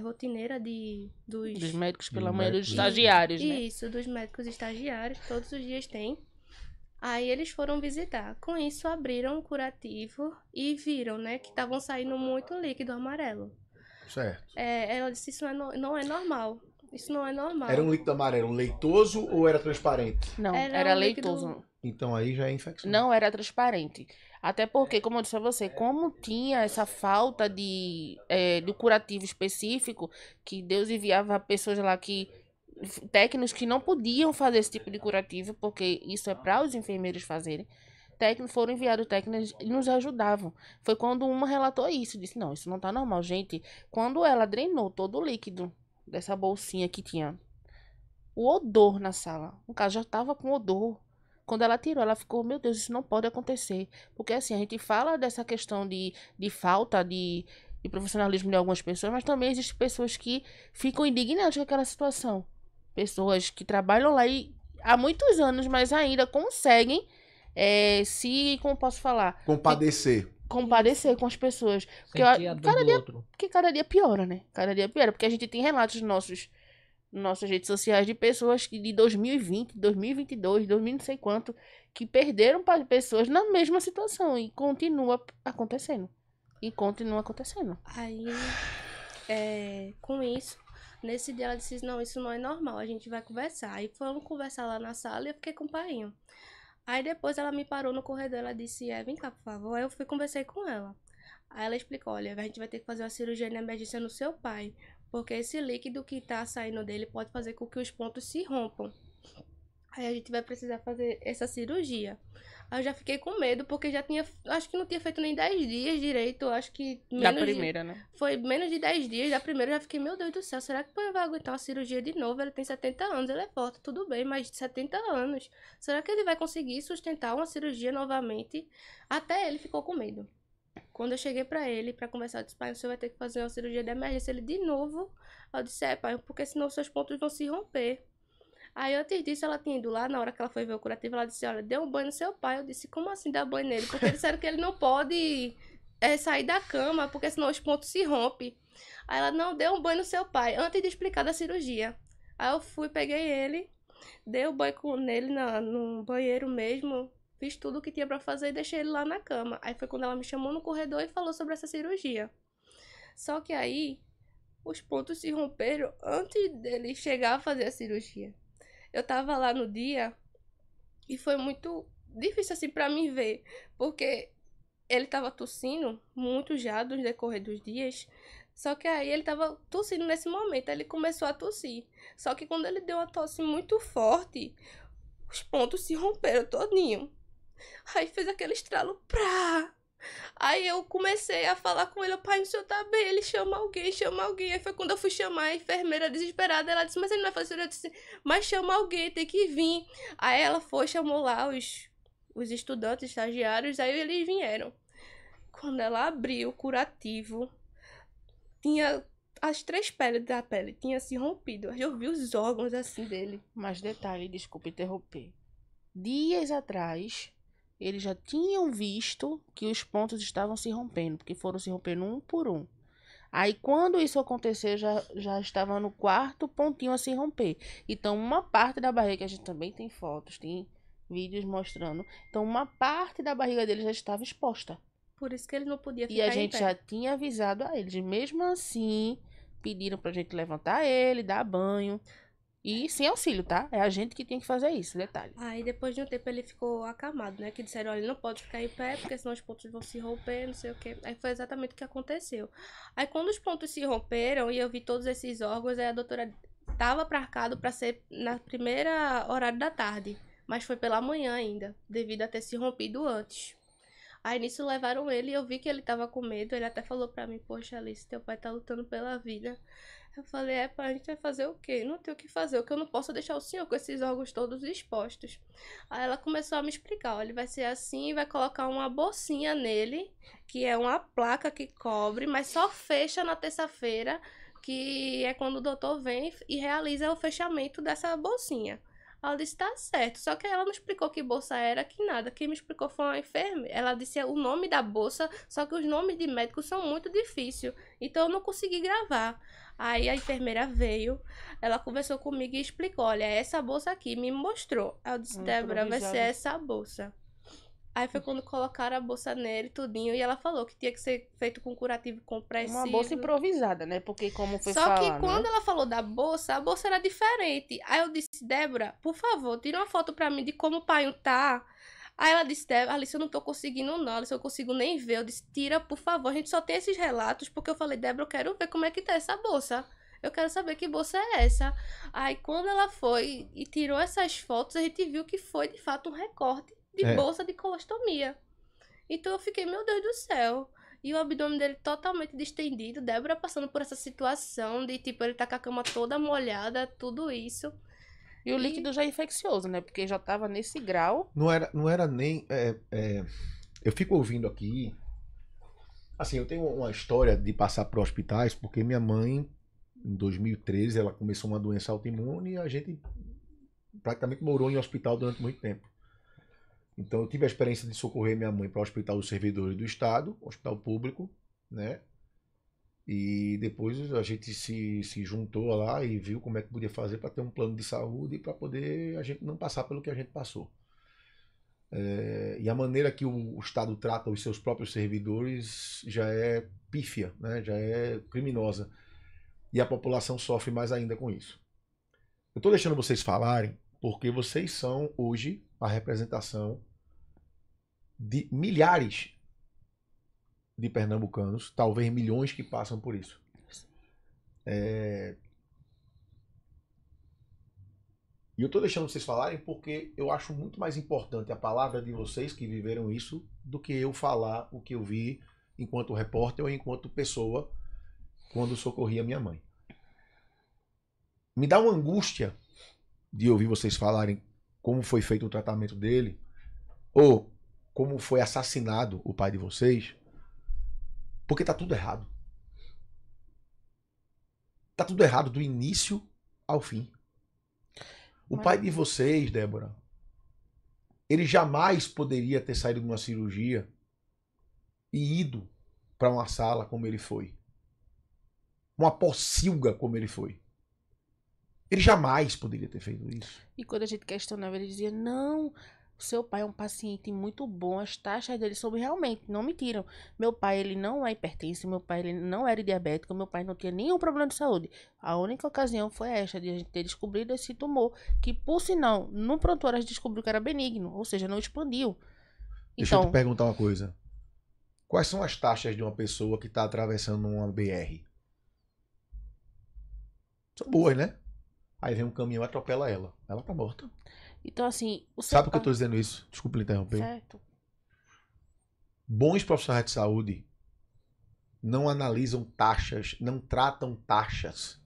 Speaker 3: rotineira
Speaker 2: Dos médicos pela
Speaker 1: Dos
Speaker 2: manhã, dos
Speaker 1: médicos.
Speaker 2: estagiários, né?
Speaker 3: Isso, dos médicos estagiários, todos os dias tem. Aí eles foram visitar. Com isso, abriram o curativo e viram, né, que estavam saindo muito líquido amarelo.
Speaker 1: Certo.
Speaker 3: Ela disse, isso não é normal. Isso não é normal.
Speaker 1: Era um líquido amarelo leitoso ou era transparente?
Speaker 2: Não,
Speaker 3: Era
Speaker 2: era
Speaker 3: um líquido-
Speaker 2: leitoso.
Speaker 1: Então aí já é infecção.
Speaker 2: Não era transparente. Até porque, como eu disse a você, como tinha essa falta do curativo específico, que Deus enviava pessoas lá técnicos que não podiam fazer esse tipo de curativo, porque isso é para os enfermeiros fazerem. Foram enviados técnicos e nos ajudavam. Foi quando uma relatou isso, disse, não, isso não tá normal, gente. Quando ela drenou todo o líquido dessa bolsinha que tinha, o odor na sala, no caso já tava com odor. Quando ela tirou, ela ficou, meu Deus, isso não pode acontecer. Porque assim, a gente fala dessa questão de falta de profissionalismo de algumas pessoas, mas também existem pessoas que ficam indignadas com aquela situação. Pessoas que trabalham lá há muitos anos, mas ainda conseguem como posso falar?
Speaker 1: Compadecer.
Speaker 2: Compadecer com as pessoas. Porque
Speaker 4: Sentir a dor do outro.
Speaker 2: porque cada dia piora, né? Cada dia piora. Porque a gente tem relatos nos nossas redes sociais de pessoas que de 2020, 2022, 2000 não sei quanto, que perderam pessoas na mesma situação e continua acontecendo. E continua acontecendo.
Speaker 3: Aí, com isso, Nesse dia ela disse, não, isso não é normal, a gente vai conversar. Aí fomos conversar lá na sala e eu fiquei com o painho. Aí depois ela me parou no corredor, ela disse, vem cá, por favor. Aí eu fui conversei com ela. Aí ela explicou, olha, a gente vai ter que fazer uma cirurgia de emergência no seu pai, porque esse líquido que tá saindo dele pode fazer com que os pontos se rompam. Aí a gente vai precisar fazer essa cirurgia. Aí eu já fiquei com medo, porque já tinha, acho que não tinha feito nem 10 dias direito, acho que
Speaker 2: Da primeira, né?
Speaker 3: foi menos de 10 dias da primeira, eu já fiquei, meu Deus do céu, será que ele vai aguentar uma cirurgia de novo? Ele tem 70 anos, ele é forte, tudo bem, mas 70 anos. Será que ele vai conseguir sustentar uma cirurgia novamente? Até ele ficou com medo. Quando eu cheguei pra ele, pra conversar, eu disse, pai, você vai ter que fazer uma cirurgia de emergência. Ele, de novo? Eu disse, pai, porque senão seus pontos vão se romper. Aí antes disso, ela tinha ido lá, na hora que ela foi ver o curativo, ela disse, olha, dê um banho no seu pai. Eu disse, como assim dar banho nele? Porque disseram que ele não pode sair da cama, porque senão os pontos se rompem. Aí ela, não, dê um banho no seu pai, antes de explicar da cirurgia. Aí eu fui, peguei ele, dei o banho nele no banheiro mesmo, fiz tudo o que tinha pra fazer e deixei ele lá na cama. Aí foi quando ela me chamou no corredor e falou sobre essa cirurgia. Só que aí, os pontos se romperam antes dele chegar a fazer a cirurgia. Eu tava lá no dia e foi muito difícil assim pra mim ver, porque ele tava tossindo muito já no decorrer dos dias. Só que aí ele tava tossindo nesse momento, aí ele começou a tossir. Só que quando ele deu uma tosse muito forte, os pontos se romperam todinho. Aí fez aquele estralo, prá! Aí eu comecei a falar com ele, pai, o senhor tá bem? Ele chama alguém, chama alguém. Aí foi quando eu fui chamar a enfermeira desesperada, ela disse, mas ele não vai fazer cirurgia. Eu disse, mas chama alguém, tem que vir. Aí ela foi, chamou lá os estudantes, estagiários, aí eles vieram. Quando ela abriu o curativo, tinha as 3 peles da pele, tinha se rompido. Eu vi os órgãos assim dele.
Speaker 2: Mas detalhe, desculpa interromper. Dias atrás, eles já tinham visto que os pontos estavam se rompendo, porque foram se rompendo um por um. Aí, quando isso aconteceu, já estava no 4º pontinho a se romper. Então, uma parte da barriga, a gente também tem fotos, tem vídeos mostrando. Então, uma parte da barriga dele já estava exposta.
Speaker 3: Por isso que ele não podia
Speaker 2: E
Speaker 3: ficar
Speaker 2: a
Speaker 3: em
Speaker 2: gente
Speaker 3: pé.
Speaker 2: já tinha avisado a eles. Mesmo assim, pediram pra gente levantar ele, dar banho. E sem auxílio, tá? É a gente que tem que fazer isso, detalhe.
Speaker 3: Aí depois de um tempo ele ficou acamado, né? Que disseram, olha, ele não pode ficar em pé, porque senão os pontos vão se romper, não sei o quê. Aí foi exatamente o que aconteceu. Aí quando os pontos se romperam e eu vi todos esses órgãos, aí a doutora tava marcado pra ser na primeira horário da tarde. Mas foi pela manhã ainda, devido a ter se rompido antes. Aí nisso levaram ele e eu vi que ele tava com medo. Ele até falou pra mim, poxa Alice, teu pai tá lutando pela vida. Eu falei, pai, a gente vai fazer o quê? Não tem o que fazer, o que eu não posso é deixar o senhor com esses órgãos todos expostos. Aí ela começou a me explicar, olha, vai ser assim, vai colocar uma bolsinha nele, que é uma placa que cobre, mas só fecha na terça-feira, que é quando o doutor vem e realiza o fechamento dessa bolsinha. Ela disse, tá certo. Só que ela não explicou que bolsa era, que nada. Quem me explicou foi uma enfermeira. Ela disse o nome da bolsa, só que os nomes de médicos são muito difíceis. Então eu não consegui gravar. Aí a enfermeira veio, ela conversou comigo e explicou, olha, é essa bolsa aqui, me mostrou. Aí eu disse, Débora, vai ser essa bolsa. Aí foi quando colocaram a bolsa nele, tudinho, e ela falou que tinha que ser feito com curativo compressivo.
Speaker 2: Uma bolsa improvisada, né? Porque como foi
Speaker 3: Só
Speaker 2: falado,
Speaker 3: que quando
Speaker 2: né?
Speaker 3: ela falou da bolsa, a bolsa era diferente. Aí eu disse, Débora, por favor, tira uma foto pra mim de como o pai tá. Aí ela disse, Débora, Alice, eu não tô conseguindo não, Alice, eu não consigo nem ver. Eu disse, tira, por favor, a gente só tem esses relatos, porque eu falei, Débora, eu quero ver como é que tá essa bolsa. Eu quero saber que bolsa é essa. Aí quando ela foi e tirou essas fotos, a gente viu que foi de fato um recorte de bolsa de colostomia. Então eu fiquei, meu Deus do céu. E o abdômen dele totalmente distendido. Débora passando por essa situação de, tipo, ele tá com a cama toda molhada, tudo isso.
Speaker 2: E o líquido já é infeccioso, né? Porque já tava nesse grau.
Speaker 1: Não era nem. Eu fico ouvindo aqui. Assim, eu tenho uma história de passar por hospitais, porque minha mãe, em 2013, ela começou uma doença autoimune e a gente praticamente morou em hospital durante muito tempo. Então eu tive a experiência de socorrer minha mãe para o Hospital dos Servidores do Estado, hospital público, né? E depois a gente se juntou lá e viu como é que podia fazer para ter um plano de saúde e para poder a gente não passar pelo que a gente passou. E a maneira que o Estado trata os seus próprios servidores já é pífia, né? Já é criminosa. E a população sofre mais ainda com isso. Eu tô deixando vocês falarem porque vocês são hoje a representação de milhares de pernambucanos, talvez milhões que passam por isso. E eu tô deixando vocês falarem porque eu acho muito mais importante a palavra de vocês que viveram isso do que eu falar o que eu vi enquanto repórter ou enquanto pessoa quando socorri a minha mãe. Me dá uma angústia de ouvir vocês falarem como foi feito o tratamento dele ou como foi assassinado o pai de vocês, porque tá tudo errado. Tá tudo errado do início ao fim. O pai de vocês, Débora, ele jamais poderia ter saído de uma cirurgia e ido para uma sala como ele foi. Uma pocilga como ele foi. Ele jamais poderia ter feito isso.
Speaker 2: E quando a gente questionava, ele dizia, não, o seu pai é um paciente muito bom, as taxas dele sobre realmente, não mentiram. Meu pai, ele não é hipertenso, meu pai, ele não era diabético, meu pai não tinha nenhum problema de saúde. A única ocasião foi esta, de a gente ter descobrido esse tumor, que por sinal, no prontuário a gente descobriu que era benigno, ou seja, não expandiu.
Speaker 1: Deixa eu te
Speaker 2: Então,
Speaker 1: perguntar uma coisa. Quais são as taxas de uma pessoa que está atravessando uma BR? São boas, né? Aí vem um caminhão e atropela ela. Ela tá morta.
Speaker 2: então assim, o seu
Speaker 1: Sabe por que eu
Speaker 2: pai...
Speaker 1: tô dizendo isso? Desculpa lhe interromper.
Speaker 2: Certo.
Speaker 1: Bons profissionais de saúde não analisam taxas, não tratam taxas.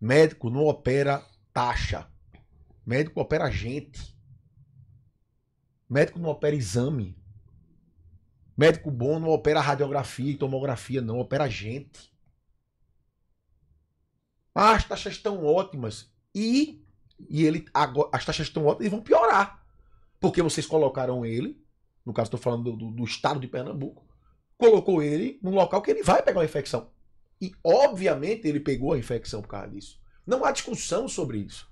Speaker 1: Médico não opera taxa. Médico opera gente. Médico não opera exame. Médico bom não opera radiografia e tomografia, não. Opera gente. Ah, as taxas estão ótimas. E ele agora, as taxas estão ótimas e vão piorar. Porque vocês colocaram ele, no caso estou falando do estado de Pernambuco, colocou ele num local que ele vai pegar uma infecção. E obviamente ele pegou a infecção por causa disso. Não há discussão sobre isso.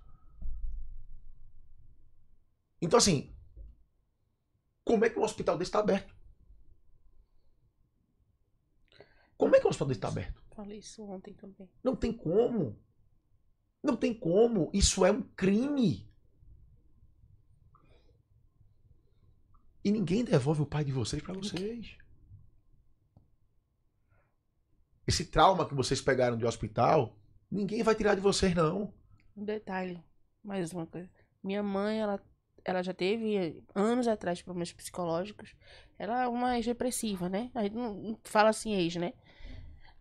Speaker 1: Então assim, como é que um hospital desse está aberto? Como é que um hospital desse está aberto?
Speaker 2: Falei isso ontem também.
Speaker 1: Não tem como. Não tem como. Isso é um crime. E ninguém devolve o pai de vocês para vocês. Esse trauma que vocês pegaram de hospital, ninguém vai tirar de vocês, não.
Speaker 2: Um detalhe, mais uma coisa. Minha mãe, ela já teve anos atrás problemas psicológicos. Ela é uma ex-depressiva, né? A gente não fala assim ex, né?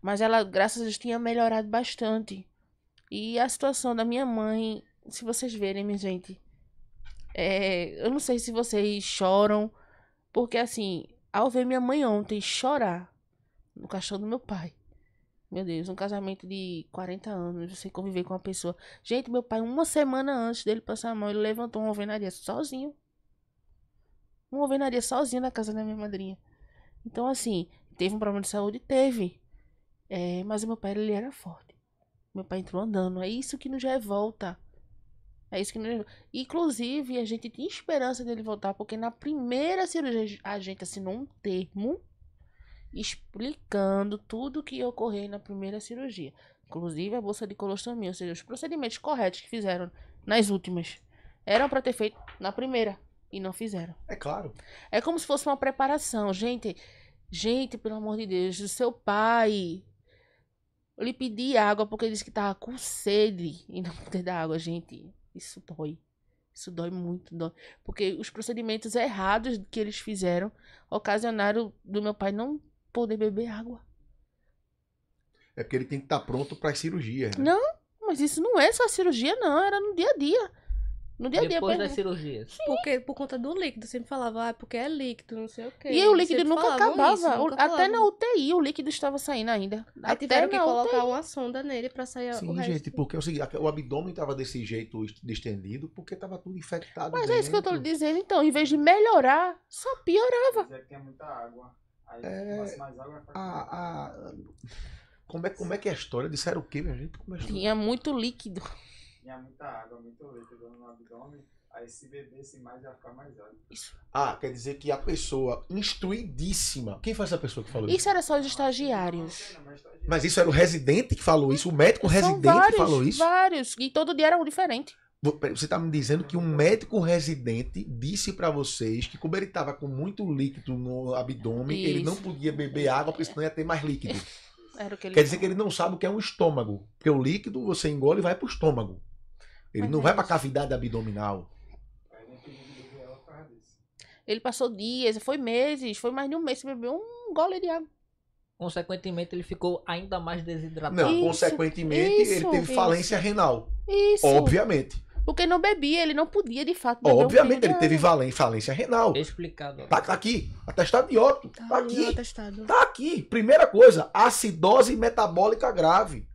Speaker 2: Mas ela, graças a Deus, tinha melhorado bastante. E a situação da minha mãe, se vocês verem, minha gente, eu não sei se vocês choram, porque assim, ao ver minha mãe ontem chorar no caixão do meu pai, meu Deus, um casamento de 40 anos, você conviver com uma pessoa. Gente, meu pai, uma semana antes dele passar a mão, ele levantou uma alvenaria sozinho. Uma alvenaria sozinho na casa da minha madrinha. Então, assim, teve um problema de saúde? Teve. Mas o meu pai, ele era forte. Meu pai entrou andando. É isso que nos revolta. É isso que nos revolta. Inclusive, a gente tinha esperança dele voltar, porque na primeira cirurgia a gente assinou um termo explicando tudo o que ia ocorrer na primeira cirurgia. Inclusive a bolsa de colostomia, ou seja, os procedimentos corretos que fizeram nas últimas eram para ter feito na primeira e não fizeram.
Speaker 1: É claro.
Speaker 2: É como se fosse uma preparação. Gente, pelo amor de Deus, o seu pai... Eu lhe pedi água porque ele disse que tava com sede e não poder dar água, gente. Isso dói. Isso dói muito, dói. Porque os procedimentos errados que eles fizeram ocasionaram do meu pai não poder beber água.
Speaker 1: É porque ele tem que estar pronto para as cirurgias, né?
Speaker 2: Não, mas isso não é só cirurgia, não. Era no dia a dia. No dia a dia.
Speaker 4: Depois das cirurgias.
Speaker 3: Porque, por conta do líquido, sempre falava, porque é líquido, não sei o quê.
Speaker 2: E o líquido
Speaker 3: Sempre
Speaker 2: nunca
Speaker 3: falavam
Speaker 2: acabava.
Speaker 3: isso, nunca
Speaker 2: Até
Speaker 3: falavam.
Speaker 2: na UTI o líquido estava saindo ainda.
Speaker 3: Aí
Speaker 2: Até
Speaker 3: tiveram que
Speaker 2: na
Speaker 3: colocar
Speaker 2: UTI.
Speaker 3: uma sonda nele pra sair o
Speaker 1: Sim,
Speaker 3: resto.
Speaker 1: gente, porque é o seguinte, o abdômen estava desse jeito distendido porque estava tudo infectado.
Speaker 2: Mas é isso que eu tô lhe
Speaker 1: dentro.
Speaker 2: dizendo. Então, em vez de melhorar, só piorava.
Speaker 5: Mas é que tem muita água. Aí
Speaker 1: É,
Speaker 5: mais água vai
Speaker 1: Como é que é a história? Disseram o quê, minha gente? Como é a história?
Speaker 2: Tinha muito líquido.
Speaker 5: Tinha muita água, muito líquido no abdômen. Aí se bebesse mais, ia ficar mais alto.
Speaker 1: Ah, quer dizer que a pessoa instruidíssima. Quem foi essa pessoa que falou isso?
Speaker 2: Isso era só os estagiários.
Speaker 1: Mas isso era o residente que falou isso? O médico
Speaker 2: São
Speaker 1: residente
Speaker 2: vários,
Speaker 1: falou isso?
Speaker 2: vários. E todo dia era um diferente.
Speaker 1: Você está me dizendo que um médico residente disse para vocês que, como ele estava com muito líquido no abdômen, ele
Speaker 2: Isso.
Speaker 1: não podia beber água, porque senão ia ter mais líquido.
Speaker 2: Era o que ele
Speaker 1: Quer dizer que ele não sabe o que é um estômago. Porque o líquido você engole e vai para o estômago. Ele
Speaker 2: Mas
Speaker 1: não
Speaker 2: é
Speaker 1: vai para a
Speaker 2: isso.
Speaker 1: cavidade abdominal.
Speaker 5: Aí não pediu de beber ela por causa disso.
Speaker 2: Ele passou dias, foi meses, foi mais de um mês sem beber um gole de água.
Speaker 4: Consequentemente, ele ficou ainda mais desidratado.
Speaker 1: Não,
Speaker 2: Isso,
Speaker 1: consequentemente, ele
Speaker 2: isso,
Speaker 1: teve
Speaker 2: isso.
Speaker 1: falência renal.
Speaker 2: Isso.
Speaker 1: Obviamente.
Speaker 2: Porque não bebia, ele não podia de fato beber
Speaker 1: Obviamente,
Speaker 2: um
Speaker 1: ele
Speaker 2: pingo
Speaker 1: teve
Speaker 2: de água.
Speaker 1: falência renal.
Speaker 4: Explicado.
Speaker 1: Tá aqui. Atestado de óbito. Tá
Speaker 3: no
Speaker 1: aqui.
Speaker 3: atestado.
Speaker 1: Tá aqui. Primeira coisa, acidose metabólica grave.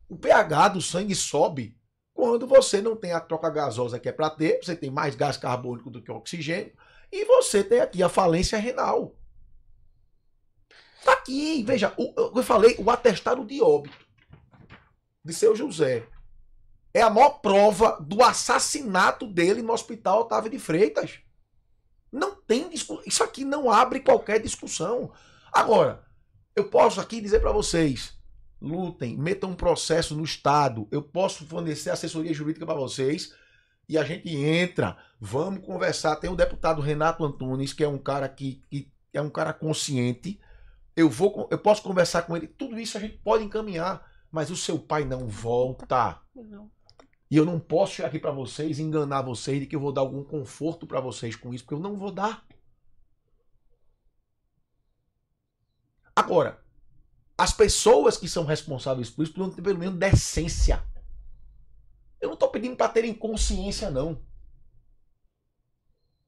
Speaker 1: O pH do sangue sobe quando você não tem a troca gasosa que é para ter, você tem mais gás carbônico do que oxigênio, e você tem aqui a falência renal. Tá aqui, veja, eu falei, o atestado de óbito de seu José é a maior prova do assassinato dele no Hospital Otávio de Freitas. Não tem discussão. Isso aqui não abre qualquer discussão. Agora, eu posso aqui dizer para vocês, lutem, metam um processo no Estado, eu posso fornecer assessoria jurídica para vocês e a gente entra, vamos conversar. Tem o deputado Renato Antunes, que é um cara que é um cara consciente. Eu posso conversar com ele, tudo isso a gente pode encaminhar, mas o seu pai não volta.
Speaker 2: Não.
Speaker 1: E eu não posso chegar aqui para vocês, enganar vocês de que eu vou dar algum conforto para vocês com isso, porque eu não vou dar. Agora, as pessoas que são responsáveis por isso precisam ter pelo menos decência. Eu não estou pedindo para terem consciência, não.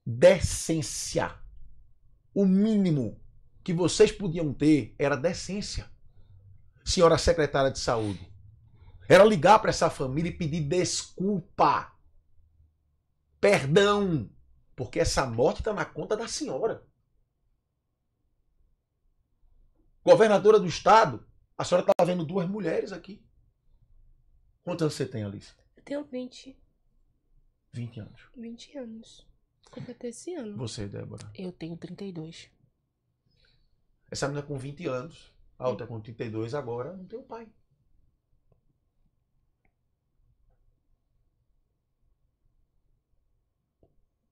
Speaker 1: Decência. O mínimo que vocês podiam ter era decência. Senhora secretária de saúde, era ligar para essa família e pedir desculpa. Perdão. Porque essa morte está na conta da senhora. Governadora do estado, a senhora está vendo duas mulheres aqui. Quantos anos você tem, Alice?
Speaker 3: Eu tenho 20
Speaker 1: anos.
Speaker 3: 20 anos. Completei esse ano.
Speaker 1: Você, Débora.
Speaker 2: Eu tenho 32.
Speaker 1: Essa menina com 20 anos, a outra com 32 agora, não tem o pai.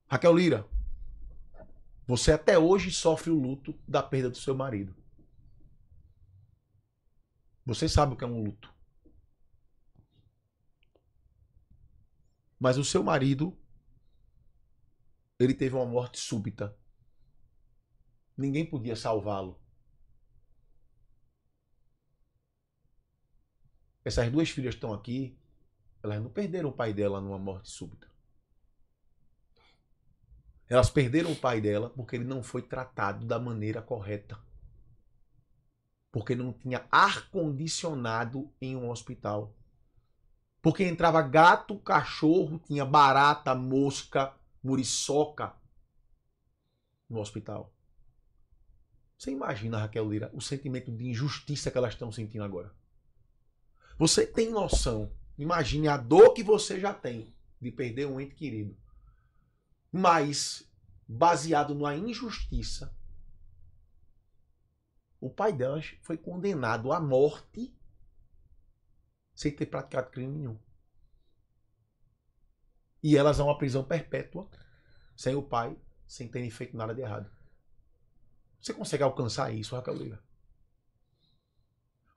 Speaker 1: Raquel Lira, você até hoje sofre o luto da perda do seu marido. Você sabe o que é um luto. Mas o seu marido, ele teve uma morte súbita. Ninguém podia salvá-lo. Essas duas filhas estão aqui, elas não perderam o pai dela numa morte súbita. Elas perderam o pai dela porque ele não foi tratado da maneira correta. Porque não tinha ar-condicionado em um hospital. Porque entrava gato, cachorro, tinha barata, mosca, muriçoca no hospital. Você imagina, Raquel Lira, o sentimento de injustiça que elas estão sentindo agora. Você tem noção, imagine a dor que você já tem de perder um ente querido. Mas, baseado na injustiça, o pai delas foi condenado à morte sem ter praticado crime nenhum. E elas a uma prisão perpétua, sem o pai, sem terem feito nada de errado. Você consegue alcançar isso, Raquel Lira?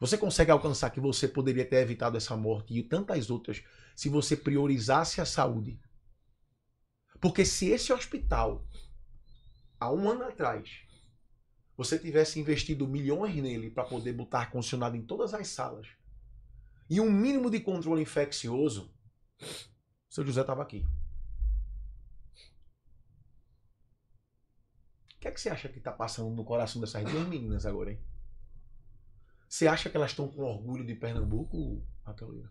Speaker 1: Você consegue alcançar que você poderia ter evitado essa morte e tantas outras se você priorizasse a saúde? Porque se esse hospital, há um ano atrás, você tivesse investido milhões nele para poder botar ar-condicionado em todas as salas e um mínimo de controle infeccioso, o seu José estava aqui. O que é que você acha que está passando no coração dessas duas meninas agora, hein? Você acha que elas estão com orgulho de Pernambuco, Raquel Lira?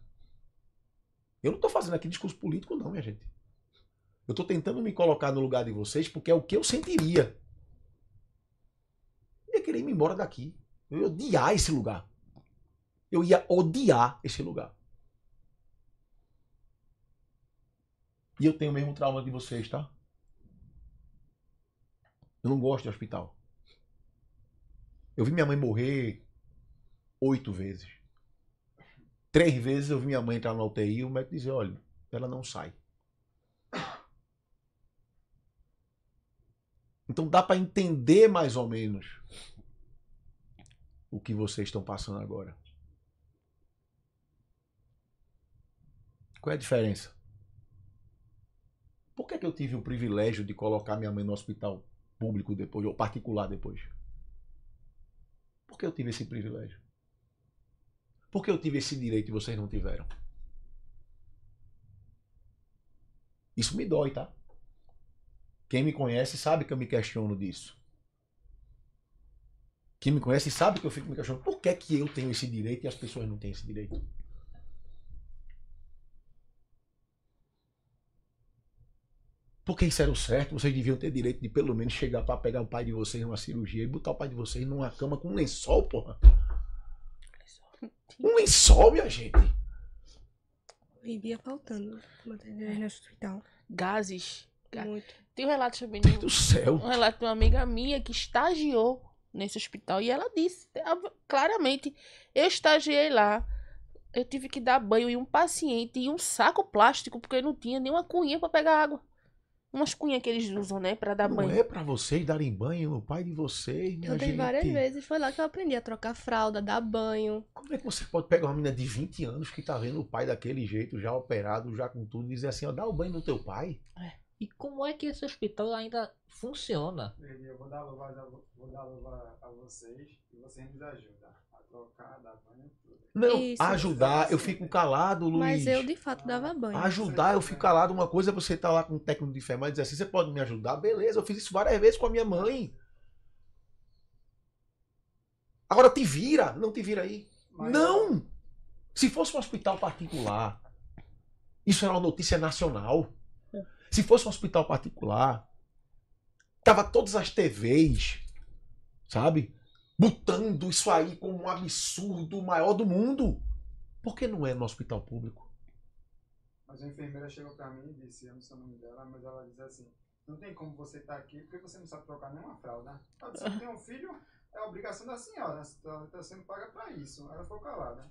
Speaker 1: Eu não estou fazendo aqui discurso político, não, minha gente. Eu estou tentando me colocar no lugar de vocês porque é o que eu sentiria. Eu ia querer ir embora daqui. Eu ia odiar esse lugar. Eu ia odiar esse lugar. E eu tenho o mesmo trauma de vocês, tá? Eu não gosto de hospital. Eu vi minha mãe morrer 8 vezes. 3 vezes eu vi minha mãe entrar na UTI e o médico dizer, olha, ela não sai. Então dá para entender mais ou menos o que vocês estão passando agora. Qual é a diferença? Por que eu tive o privilégio de colocar minha mãe no hospital público depois, ou particular depois? Por que eu tive esse privilégio? Por que eu tive esse direito e vocês não tiveram? Isso me dói, tá? Quem me conhece sabe que eu me questiono disso. Quem me conhece sabe que eu fico me questionando. Por que que eu tenho esse direito e as pessoas não têm esse direito? Porque isso era o certo. Vocês deviam ter direito de pelo menos chegar para pegar o pai de vocês numa cirurgia e botar o pai de vocês numa cama com um lençol, porra. Um lençol, minha gente.
Speaker 3: Vivia faltando maternidade no hospital.
Speaker 2: Gases.
Speaker 3: Muito.
Speaker 2: Tem um relato também
Speaker 1: Deus do céu.
Speaker 2: um relato de uma amiga minha que estagiou nesse hospital e ela disse claramente, eu estagiei lá, eu tive que dar banho em um paciente e um saco plástico porque não tinha nenhuma cunha para pegar água. Umas cunhas que eles usam, né, para dar
Speaker 1: Não
Speaker 2: banho.
Speaker 1: é pra vocês darem banho no pai de vocês, minha
Speaker 3: Eu dei
Speaker 1: gente.
Speaker 3: várias vezes. Foi lá que eu aprendi a trocar fralda, dar banho.
Speaker 1: Como é que você pode pegar uma menina de 20 anos que tá vendo o pai daquele jeito, já operado, já com tudo, e dizer assim, ó, dá o banho no teu pai?
Speaker 4: E como é que esse hospital ainda funciona?
Speaker 5: Eu vou dar louvor a vocês e vocês nos ajudam a trocar, dar banho, tudo.
Speaker 1: Não,
Speaker 3: Isso.
Speaker 1: ajudar, eu fico calado, Luiz.
Speaker 3: Mas eu, de fato, dava banho.
Speaker 1: Ajudar, eu fico calado. Uma coisa é você estar lá com um técnico de enfermagem e dizer assim, você pode me ajudar? Beleza, eu fiz isso várias vezes com a minha mãe. Agora te vira, não te vira aí.
Speaker 5: Mas-
Speaker 1: Não! Se fosse um hospital particular, isso era uma notícia nacional. Se fosse um hospital particular, tava todas as TVs, sabe? Botando isso aí como um absurdo maior do mundo. Por que não é no hospital público?
Speaker 5: Mas a enfermeira chegou pra mim e disse, eu não sei o nome dela, mas ela disse assim, não tem como você estar aqui porque você não sabe trocar nenhuma fralda. Ela disse, tem um filho, é obrigação da senhora, ela está sendo paga pra isso. Ela ficou calada.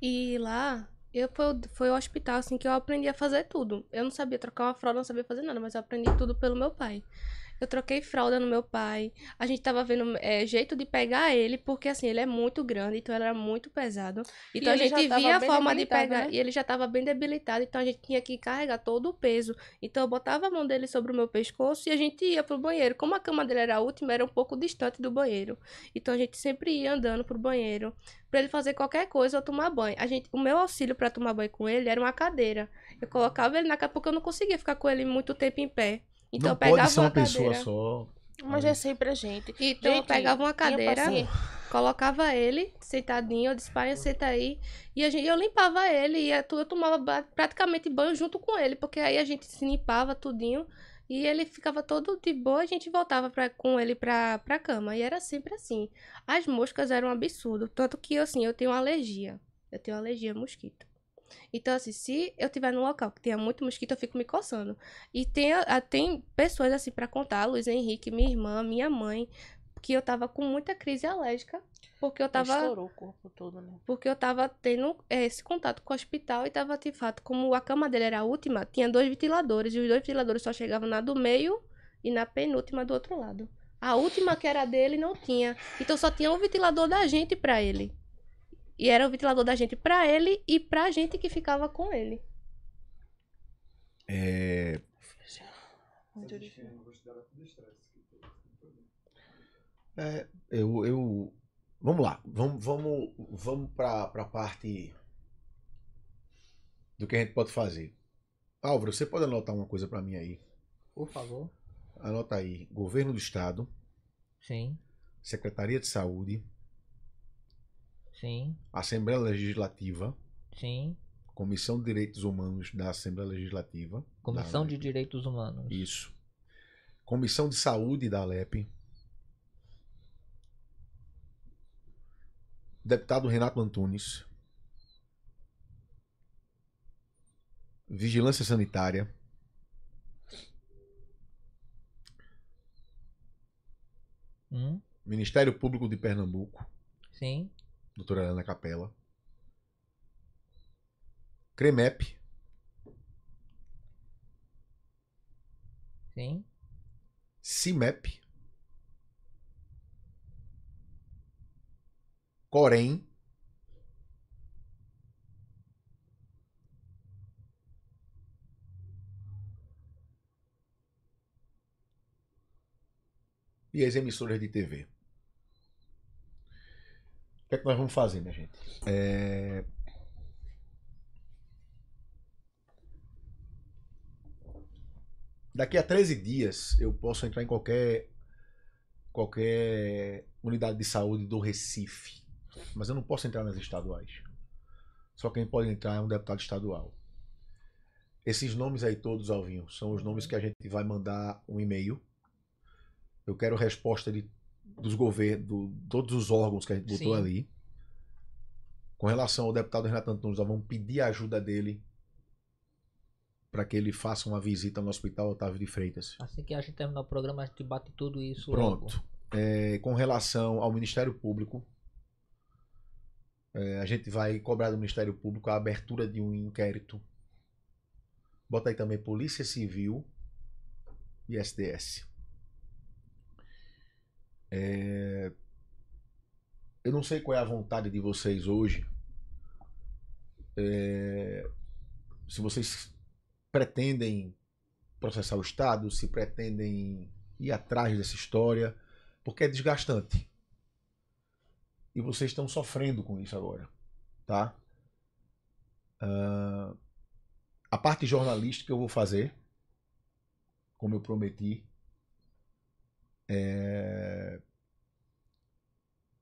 Speaker 3: E lá, foi o hospital, assim, que eu aprendi a fazer tudo. Eu não sabia trocar uma fralda, não sabia fazer nada, mas eu aprendi tudo pelo meu pai. Eu troquei fralda no meu pai. A gente tava vendo jeito de pegar ele, porque assim, ele é muito grande, então ele era muito pesado. Então a
Speaker 2: ele já
Speaker 3: gente
Speaker 2: tava
Speaker 3: via a
Speaker 2: bem
Speaker 3: forma de
Speaker 2: debilitado,
Speaker 3: pegar.
Speaker 2: né?
Speaker 3: E ele já tava bem debilitado, então a gente tinha que carregar todo o peso. Então eu botava a mão dele sobre o meu pescoço e a gente ia pro banheiro. Como a cama dele era a última, era um pouco distante do banheiro. Então a gente sempre ia andando pro banheiro. Pra ele fazer qualquer coisa ou tomar banho. O meu auxílio pra tomar banho com ele era uma cadeira. Eu colocava ele na cadeira porque eu não conseguia ficar com ele muito tempo em pé. Então
Speaker 1: não
Speaker 3: eu pegava
Speaker 1: pode ser uma pessoa
Speaker 3: cadeira.
Speaker 1: só.
Speaker 2: Mas é sempre a gente.
Speaker 3: Então eu
Speaker 2: Gente,
Speaker 3: pegava uma
Speaker 2: tinha
Speaker 3: cadeira,
Speaker 2: paciente-
Speaker 3: colocava ele sentadinho, eu disse, pai, senta aí. E eu limpava ele e eu tomava praticamente banho junto com ele, porque aí a gente se limpava tudinho e ele ficava todo de boa, a gente voltava com ele pra cama. E era sempre assim. As moscas eram um absurdo, tanto que assim, eu tenho alergia. Eu tenho alergia a mosquito. Então, assim, se eu estiver num local que tenha muito mosquito, eu fico me coçando. E tem pessoas, assim, pra contar, Luiz Henrique, minha irmã, minha mãe, que eu tava com muita crise alérgica, porque eu tava
Speaker 2: Estourou o corpo todo, né?
Speaker 3: tendo esse contato com o hospital e tava, de fato, como a cama dele era a última, tinha 2 ventiladores, e os 2 ventiladores só chegavam na do meio e na penúltima do outro lado. A última, que era dele, não tinha. Então, só tinha um ventilador da gente pra ele. E era o ventilador da gente pra ele e pra gente que ficava com ele.
Speaker 2: Muito
Speaker 5: Essa
Speaker 2: difícil.
Speaker 5: diferença, o rosto dela é tudo estresse.
Speaker 1: Vamos lá. Vamos para a parte do que a gente pode fazer. Álvaro, você pode anotar uma coisa para mim aí?
Speaker 4: Por favor.
Speaker 1: Anota aí. Governo do Estado,
Speaker 4: Sim,
Speaker 1: Secretaria de Saúde,
Speaker 4: sim,
Speaker 1: Assembleia Legislativa,
Speaker 4: sim.
Speaker 1: Comissão de Direitos Humanos da Assembleia Legislativa.
Speaker 4: Comissão
Speaker 1: da
Speaker 4: de
Speaker 1: ALEP.
Speaker 4: Direitos Humanos.
Speaker 1: Isso. Comissão de Saúde da Alep. Deputado Renato Antunes. Vigilância Sanitária. Ministério Público de Pernambuco,
Speaker 4: Sim.
Speaker 1: doutora Helena Capella, CREMEP,
Speaker 4: Sim.
Speaker 1: CIMEP, Corém, e as emissoras de TV. O que é que nós vamos fazer, minha gente? Daqui a 13 dias eu posso entrar em qualquer unidade de saúde do Recife, mas eu não posso entrar nas estaduais. Só quem pode entrar é um deputado estadual. Esses nomes aí todos, Alvinho, são os nomes que a gente vai mandar um e-mail. Eu quero resposta dos governos, todos os órgãos que a gente botou
Speaker 4: Sim.
Speaker 1: ali. Com relação ao deputado Renato Antunes, nós vamos pedir a ajuda dele para que ele faça uma visita no Hospital Otávio de Freitas.
Speaker 4: Assim que a gente terminar o programa, a gente bate tudo isso
Speaker 1: Pronto.
Speaker 4: logo.
Speaker 1: Com relação ao Ministério Público, a gente vai cobrar do Ministério Público a abertura de um inquérito. Bota aí também Polícia Civil e SDS. Eu não sei qual é a vontade de vocês hoje. Se vocês pretendem processar o Estado, se pretendem ir atrás dessa história, porque é desgastante. E vocês estão sofrendo com isso agora, tá? A parte jornalística eu vou fazer, como eu prometi.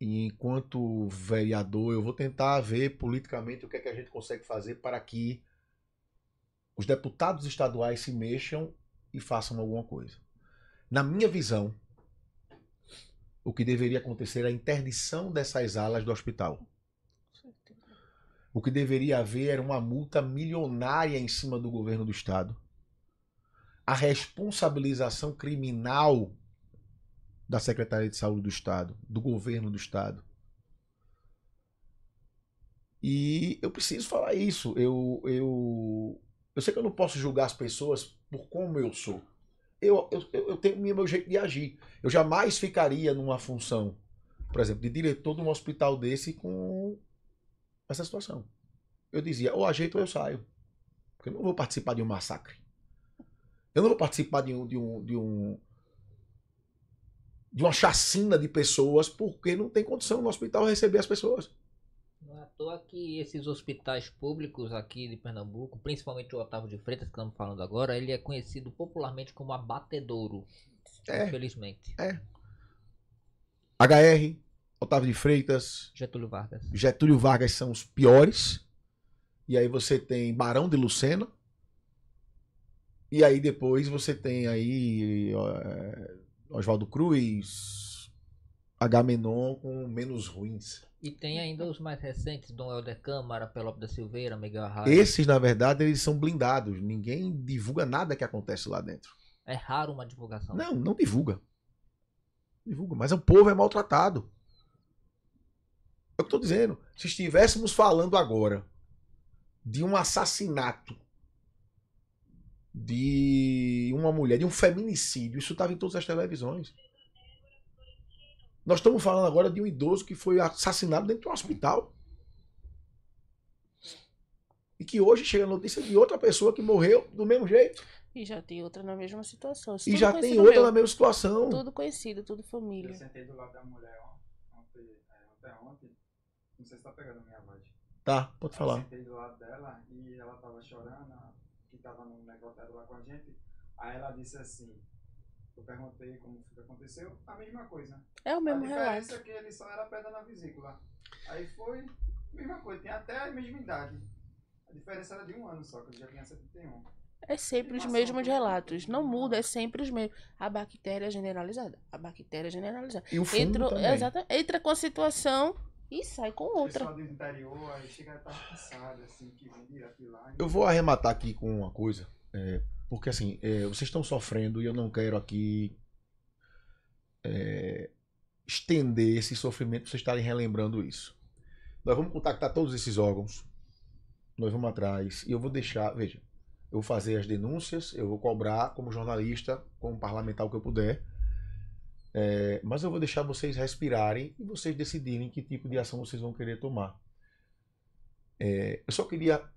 Speaker 1: E enquanto vereador, eu vou tentar ver politicamente o que é que a gente consegue fazer para que os deputados estaduais se mexam e façam alguma coisa. Na minha visão, o que deveria acontecer é a interdição dessas alas do hospital. O que deveria haver era uma multa milionária em cima do governo do estado. A responsabilização criminal da Secretaria de Saúde do Estado, do governo do Estado. E eu preciso falar isso. Eu sei que eu não posso julgar as pessoas por como eu sou. Eu tenho o meu jeito de agir. Eu jamais ficaria numa função, por exemplo, de diretor de um hospital desse com essa situação. Eu dizia, ou ajeito ou eu saio. Porque eu não vou participar de um massacre. Eu não vou participar de uma chacina de pessoas porque não tem condição no hospital receber as pessoas.
Speaker 4: Não é à toa que esses hospitais públicos aqui de Pernambuco, principalmente o Otávio de Freitas, que estamos falando agora, ele é conhecido popularmente como abatedouro. Infelizmente.
Speaker 1: HR, Otávio de Freitas,
Speaker 4: Getúlio
Speaker 1: Vargas são os piores. E aí você tem Barão de Lucena. E aí depois você tem aí Oswaldo Cruz, Agamenon com menos ruins.
Speaker 4: E tem ainda os mais recentes, Dom Helder Câmara, Pelópio da Silveira, Miguel Arraes.
Speaker 1: Esses, na verdade, eles são blindados. Ninguém divulga nada que acontece lá dentro.
Speaker 4: É raro uma divulgação.
Speaker 1: Não divulga. Divulga, mas o povo é maltratado. É o que eu estou dizendo. Se estivéssemos falando agora de um assassinato de uma mulher, de um feminicídio, isso estava em todas as televisões. Nós estamos falando agora de um idoso que foi assassinado dentro de um hospital. E que hoje chega a notícia de outra pessoa que morreu do mesmo jeito.
Speaker 2: E já tem outra na mesma situação.
Speaker 1: E já tem outra na mesma situação.
Speaker 2: Tudo conhecido, tudo família.
Speaker 5: Eu sentei do lado da mulher ontem. Não sei se tá pegando a minha voz.
Speaker 1: Tá, pode falar.
Speaker 5: Eu sentei do lado dela e ela tava chorando, que tava no negócio lá com a gente. Aí ela disse assim, eu perguntei como foi que aconteceu, a mesma coisa.
Speaker 2: É o mesmo relato.
Speaker 5: A diferença é que ele só era pedra na vesícula. Aí foi a mesma coisa, tem até a mesma idade. A diferença era de 1 ano só, que ele já tinha 71.
Speaker 2: É sempre os mesmos relatos. Não muda, é sempre os mesmos. A bactéria é generalizada.
Speaker 1: E o fungo também.
Speaker 2: Entra com a situação e sai com outra.
Speaker 5: O pessoal do interior, aí chega a estar cansado, assim, que vem direto de lá.
Speaker 1: Eu vou arrematar aqui com uma coisa. Porque assim, vocês estão sofrendo e eu não quero aqui estender esse sofrimento, vocês estarem relembrando isso. Nós vamos contactar todos esses órgãos, nós vamos atrás, e eu vou deixar, veja, eu vou fazer as denúncias, eu vou cobrar como jornalista, como parlamentar o que eu puder, mas eu vou deixar vocês respirarem e vocês decidirem que tipo de ação vocês vão querer tomar. Eu só queria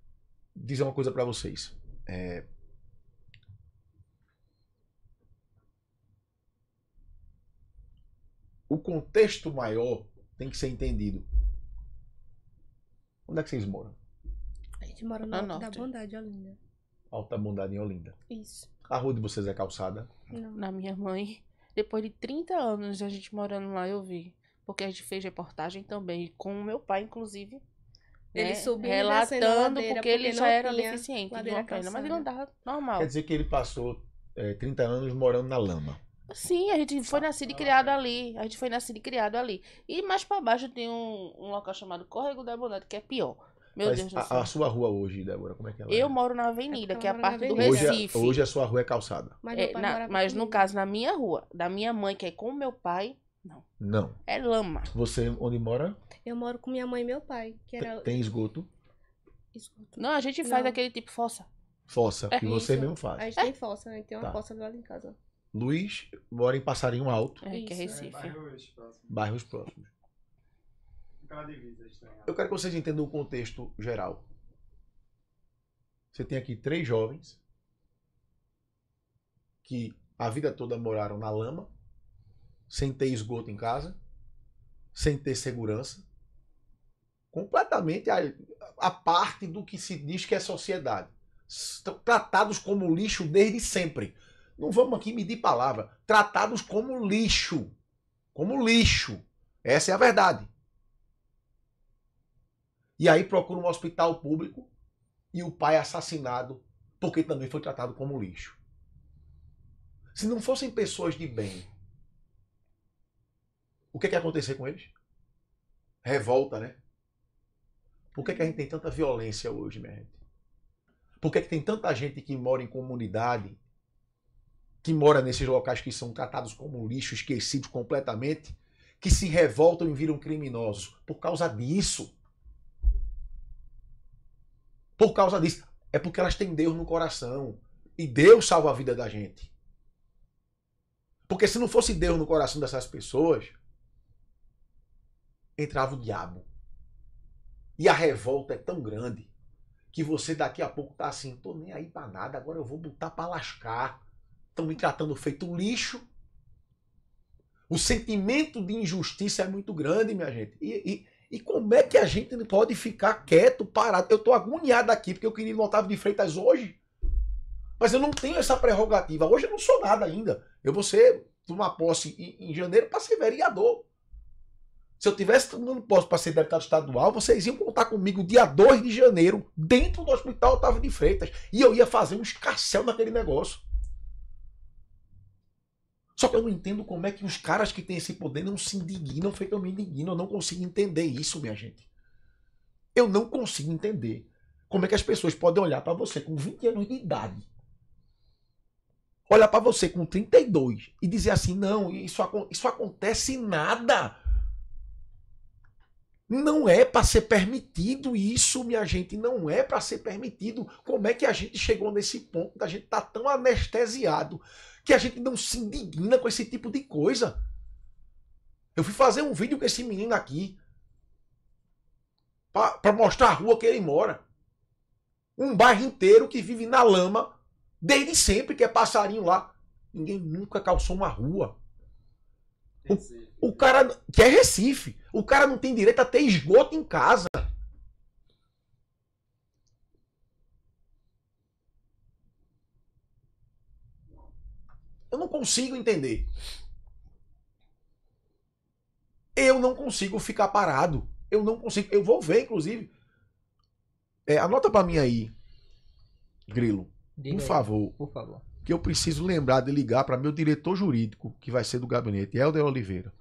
Speaker 1: dizer uma coisa para vocês. O contexto maior tem que ser entendido. Onde é que vocês moram?
Speaker 3: A gente mora no
Speaker 2: Na
Speaker 3: Alto da
Speaker 2: Norte.
Speaker 3: Bondade, Olinda.
Speaker 1: Alta Bondade em Olinda.
Speaker 3: Isso.
Speaker 1: A rua de vocês é calçada?
Speaker 3: Não.
Speaker 2: Na minha mãe, depois de 30 anos a gente morando lá, eu vi. Porque a gente fez reportagem também, com o meu pai, inclusive.
Speaker 3: Ele
Speaker 2: né,
Speaker 3: subiu e descendo a
Speaker 2: relatando
Speaker 3: ladeira
Speaker 2: porque ele
Speaker 3: porque
Speaker 2: já
Speaker 3: não
Speaker 2: era
Speaker 3: tinha
Speaker 2: deficiente de
Speaker 3: ladeira
Speaker 2: uma perna, mas ele
Speaker 3: calçada.
Speaker 2: andava normal.
Speaker 1: Quer dizer que ele passou 30 anos morando na lama.
Speaker 2: Sim, a gente foi nascido e criado ali. A gente foi nascido e criado ali. E mais pra baixo tem um local chamado Córrego da Bondade, que é pior. Meu
Speaker 1: Mas
Speaker 2: Deus do
Speaker 1: a
Speaker 2: céu.
Speaker 1: sua rua hoje, Débora, como é que ela
Speaker 2: Eu
Speaker 1: é?
Speaker 2: moro na avenida,
Speaker 3: É porque
Speaker 2: que é a
Speaker 3: ela mora na
Speaker 2: parte do
Speaker 3: avenida.
Speaker 2: Recife.
Speaker 1: Hoje a sua rua é calçada?
Speaker 3: Mas meu pai morava
Speaker 2: Mas no
Speaker 3: comigo.
Speaker 2: caso, na minha rua, da minha mãe, que é com o meu pai,
Speaker 1: Não.
Speaker 2: é lama.
Speaker 1: Você onde mora?
Speaker 3: Eu moro com minha mãe e meu pai, que era
Speaker 1: Tem esgoto?
Speaker 3: esgoto.
Speaker 2: Não, a gente faz
Speaker 3: Não.
Speaker 2: aquele tipo fossa.
Speaker 1: Fossa, que você
Speaker 3: Isso.
Speaker 1: mesmo
Speaker 3: A
Speaker 1: faz.
Speaker 3: gente tem fossa, né? Tem uma
Speaker 1: Tá.
Speaker 3: fossa do lado em casa.
Speaker 1: Luiz mora em Passarinho Alto,
Speaker 2: É, que é
Speaker 3: Isso.
Speaker 2: Recife.
Speaker 5: Bairro Oeste, próximo.
Speaker 1: bairros próximos.
Speaker 5: Aquela divisa estranha.
Speaker 1: Eu quero que vocês entendam o contexto geral. Você tem aqui 3 jovens que a vida toda moraram na lama, sem ter esgoto em casa, sem ter segurança, completamente a parte do que se diz que é sociedade. Estão tratados como lixo desde sempre. Não vamos aqui medir palavra. Tratados como lixo. Como lixo. Essa é a verdade. E aí procura um hospital público e o pai é assassinado porque também foi tratado como lixo. Se não fossem pessoas de bem, o que ia acontecer com eles? Revolta, né? Por que a gente tem tanta violência hoje, minha gente? Por que tem tanta gente que mora em comunidade, que mora nesses locais que são tratados como lixo, esquecidos completamente, que se revoltam e viram criminosos? Por causa disso. Por causa disso. É porque elas têm Deus no coração. E Deus salva a vida da gente. Porque se não fosse Deus no coração dessas pessoas, entrava o diabo. E a revolta é tão grande que você daqui a pouco tá assim, tô nem aí pra nada, agora eu vou botar pra lascar. Estão me tratando feito lixo. O sentimento de injustiça é muito grande, minha gente. E como é que a gente não pode ficar quieto, parado? Eu tô agoniado aqui porque eu queria ir no Otávio de Freitas hoje. Mas eu não tenho essa prerrogativa. Hoje eu não sou nada ainda. Eu vou tomar posse em janeiro para ser vereador. Se eu tivesse tomando posse para ser deputado estadual, vocês iam contar comigo dia 2 de janeiro, dentro do Hospital Otávio de Freitas. E eu ia fazer um escarcéu naquele negócio. Só que eu não entendo como é que os caras que têm esse poder não se indignam feito eu me indigno. Eu não consigo entender isso, minha gente. Eu não consigo entender como é que as pessoas podem olhar para você com 20 anos de idade, olhar para você com 32 e dizer assim, não, isso acontece nada. Não é para ser permitido isso, minha gente. Não é para ser permitido. Como é que a gente chegou nesse ponto da gente estar tão anestesiado que a gente não se indigna com esse tipo de coisa? Eu fui fazer um vídeo com esse menino aqui para mostrar a rua que ele mora. Um bairro inteiro que vive na lama desde sempre, que é passarinho lá. Ninguém nunca calçou uma rua. O cara, que é Recife, o cara não tem direito a ter esgoto em casa. Eu não consigo entender. Eu não consigo ficar parado. Eu não consigo. Eu vou ver, inclusive. Anota pra mim aí, Grilo.
Speaker 4: Diga
Speaker 1: Por
Speaker 4: aí,
Speaker 1: favor.
Speaker 4: por favor.
Speaker 1: Que eu preciso lembrar de ligar para meu diretor jurídico, que vai ser do gabinete, Helder Oliveira,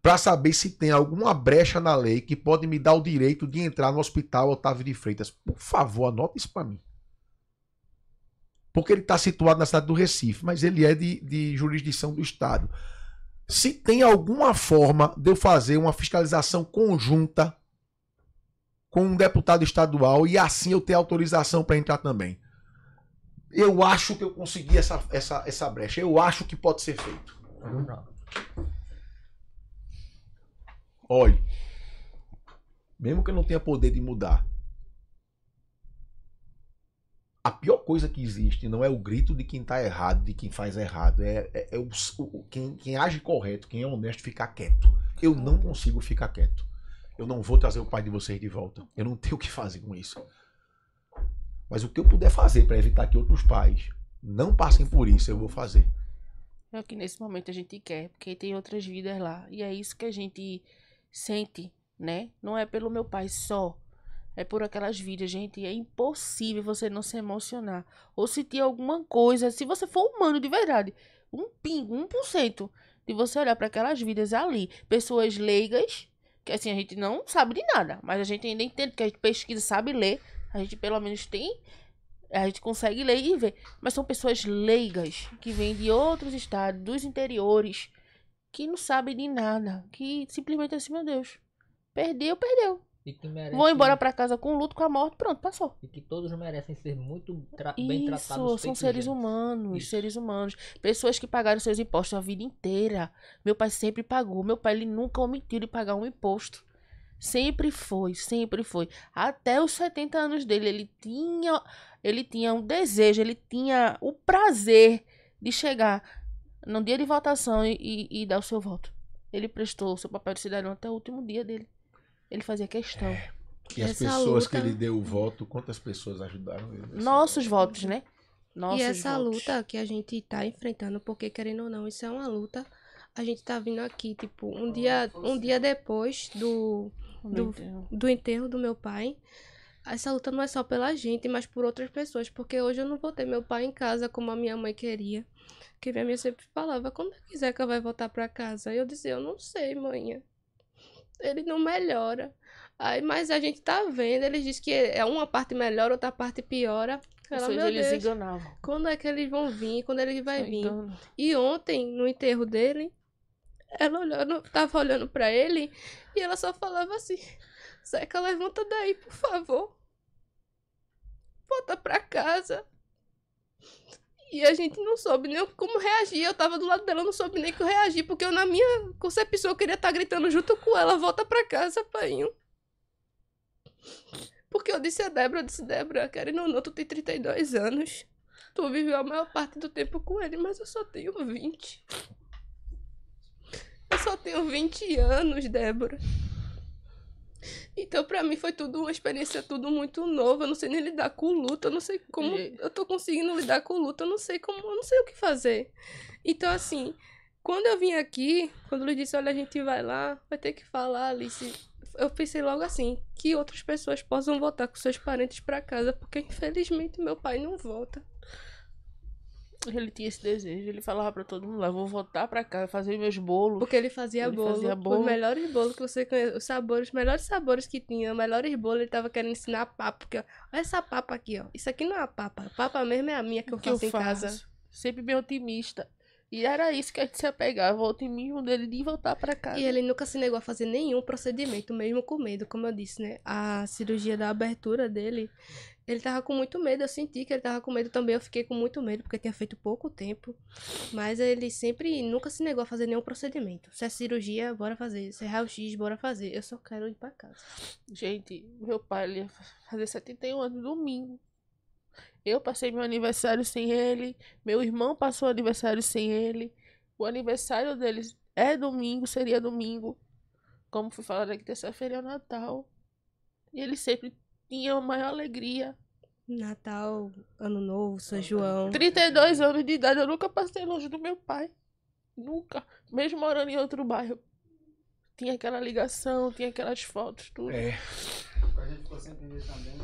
Speaker 1: para saber se tem alguma brecha na lei que pode me dar o direito de entrar no Hospital Otávio de Freitas. Por favor, anota isso para mim. Porque ele está situado na cidade do Recife, mas ele é de jurisdição do Estado. se tem alguma forma de eu fazer uma fiscalização conjunta com um deputado estadual e assim eu ter autorização para entrar também. Eu acho que eu consegui essa brecha. Eu acho que pode ser feito. Olhe, mesmo que eu não tenha poder de mudar, a pior coisa que existe não é o grito de quem tá errado, de quem faz errado. Quem age correto, quem é honesto, ficar quieto. Eu não consigo ficar quieto. Eu não vou trazer o pai de vocês de volta. Eu não tenho o que fazer com isso. Mas o que eu puder fazer para evitar que outros pais não passem por isso, eu vou fazer.
Speaker 2: É o que nesse momento a gente quer, porque tem outras vidas lá. E é isso que a gente sente, né? Não é pelo meu pai só. É por aquelas vidas, gente. É impossível você não se emocionar. Ou sentir alguma coisa. Se você for humano de verdade. Um pingo, 1%. De você olhar para aquelas vidas ali. Pessoas leigas. Que assim, a gente não sabe de nada. Mas a gente ainda entende. Porque a gente pesquisa, sabe ler. A gente pelo menos tem. A gente consegue ler e ver. Mas são pessoas leigas. Que vêm de outros estados. Dos interiores. Que não sabem de nada. Que simplesmente assim, meu Deus. Perdeu, perdeu.
Speaker 4: E que merece...
Speaker 2: Vou embora pra casa com o luto, com a morte, pronto, passou.
Speaker 4: E que todos merecem ser muito bem tratados.
Speaker 2: Isso, são seres humanos, seres humanos. Pessoas que pagaram seus impostos a vida inteira. Meu pai sempre pagou. Meu pai, ele nunca omitiu de pagar um imposto. Sempre foi, sempre foi. Até os 70 anos dele, ele tinha um desejo, ele tinha o prazer de chegar no dia de votação e dar o seu voto. Ele prestou o seu papel de cidadão até o último dia dele. Ele fazia questão.
Speaker 1: E as pessoas que ele deu o voto, quantas pessoas ajudaram ele?
Speaker 2: Nossos votos, né? Nossos
Speaker 3: E essa
Speaker 2: votos.
Speaker 3: luta que a gente tá enfrentando, porque querendo ou não, isso é uma luta. A gente tá vindo aqui, tipo, um dia depois do enterro do meu pai. Essa luta não é só pela gente, mas por outras pessoas. Porque hoje eu não vou ter meu pai em casa como a minha mãe queria. Que minha mãe sempre falava, quando é que Zeca vai voltar pra casa? Eu dizia, eu não sei, mãe. Ele não melhora. Aí, mas a gente tá vendo, eles dizem que é uma parte melhora, outra parte piora. Ela,
Speaker 2: Ou seja,
Speaker 3: meu
Speaker 2: eles
Speaker 3: Deus,
Speaker 2: enganavam.
Speaker 3: quando é que eles vão vir? Quando ele vai vir?
Speaker 2: Engano.
Speaker 3: E ontem, no enterro dele, ela tava olhando pra ele e ela só falava assim, Zeca, levanta daí, por favor. Volta pra casa. E a gente não soube nem como reagir. Eu tava do lado dela, não soube nem como reagir. Porque eu, na minha concepção, eu queria estar gritando junto com ela. Volta pra casa, painho. Porque eu disse a Débora, querendo ou não, tu tem 32 anos. Tu viveu a maior parte do tempo com ele, mas eu só tenho 20. Eu só tenho 20 anos, Débora. Então, pra mim, foi tudo uma experiência, tudo muito novo. Eu não sei nem lidar com luto, eu não sei como eu tô conseguindo lidar com luto, eu não sei o que fazer. Então, assim, quando eu vim aqui, quando ele disse, olha, a gente vai lá, vai ter que falar, Alice, eu pensei logo assim, que outras pessoas possam voltar com seus parentes pra casa, porque infelizmente meu pai não volta.
Speaker 2: Ele tinha esse desejo, ele falava pra todo mundo lá, vou voltar pra cá, fazer meus bolos.
Speaker 3: Porque ele fazia bolo, os melhores bolos que você conhece, os sabores, os melhores sabores que tinha, os melhores bolos, ele tava querendo ensinar a papa, porque, ó, olha essa papa aqui, ó, isso aqui não é a papa mesmo é a minha que eu faço em casa.
Speaker 2: Sempre bem otimista. E era isso que a gente se apegava, o otimismo dele de voltar pra casa.
Speaker 3: E ele nunca se negou a fazer nenhum procedimento, mesmo com medo, como eu disse, né, a cirurgia da abertura dele... Ele tava com muito medo, eu senti que ele tava com medo também, eu fiquei com muito medo, porque tinha feito pouco tempo. Mas ele nunca se negou a fazer nenhum procedimento. Se é cirurgia, bora fazer. Se é raio-x, bora fazer. Eu só quero ir pra casa.
Speaker 2: Gente, meu pai ele ia fazer 71 anos domingo. Eu passei meu aniversário sem ele. Meu irmão passou o aniversário sem ele. O aniversário deles é domingo, seria domingo. Como fui falar aqui, terça-feira é o Natal. E ele sempre tinha a maior alegria.
Speaker 3: Natal, Ano Novo, São João.
Speaker 2: 32 anos de idade, eu nunca passei longe do meu pai. Nunca. Mesmo morando em outro bairro. Tinha aquela ligação, tinha aquelas fotos, tudo.
Speaker 1: É.
Speaker 5: A gente ficou sem entender também,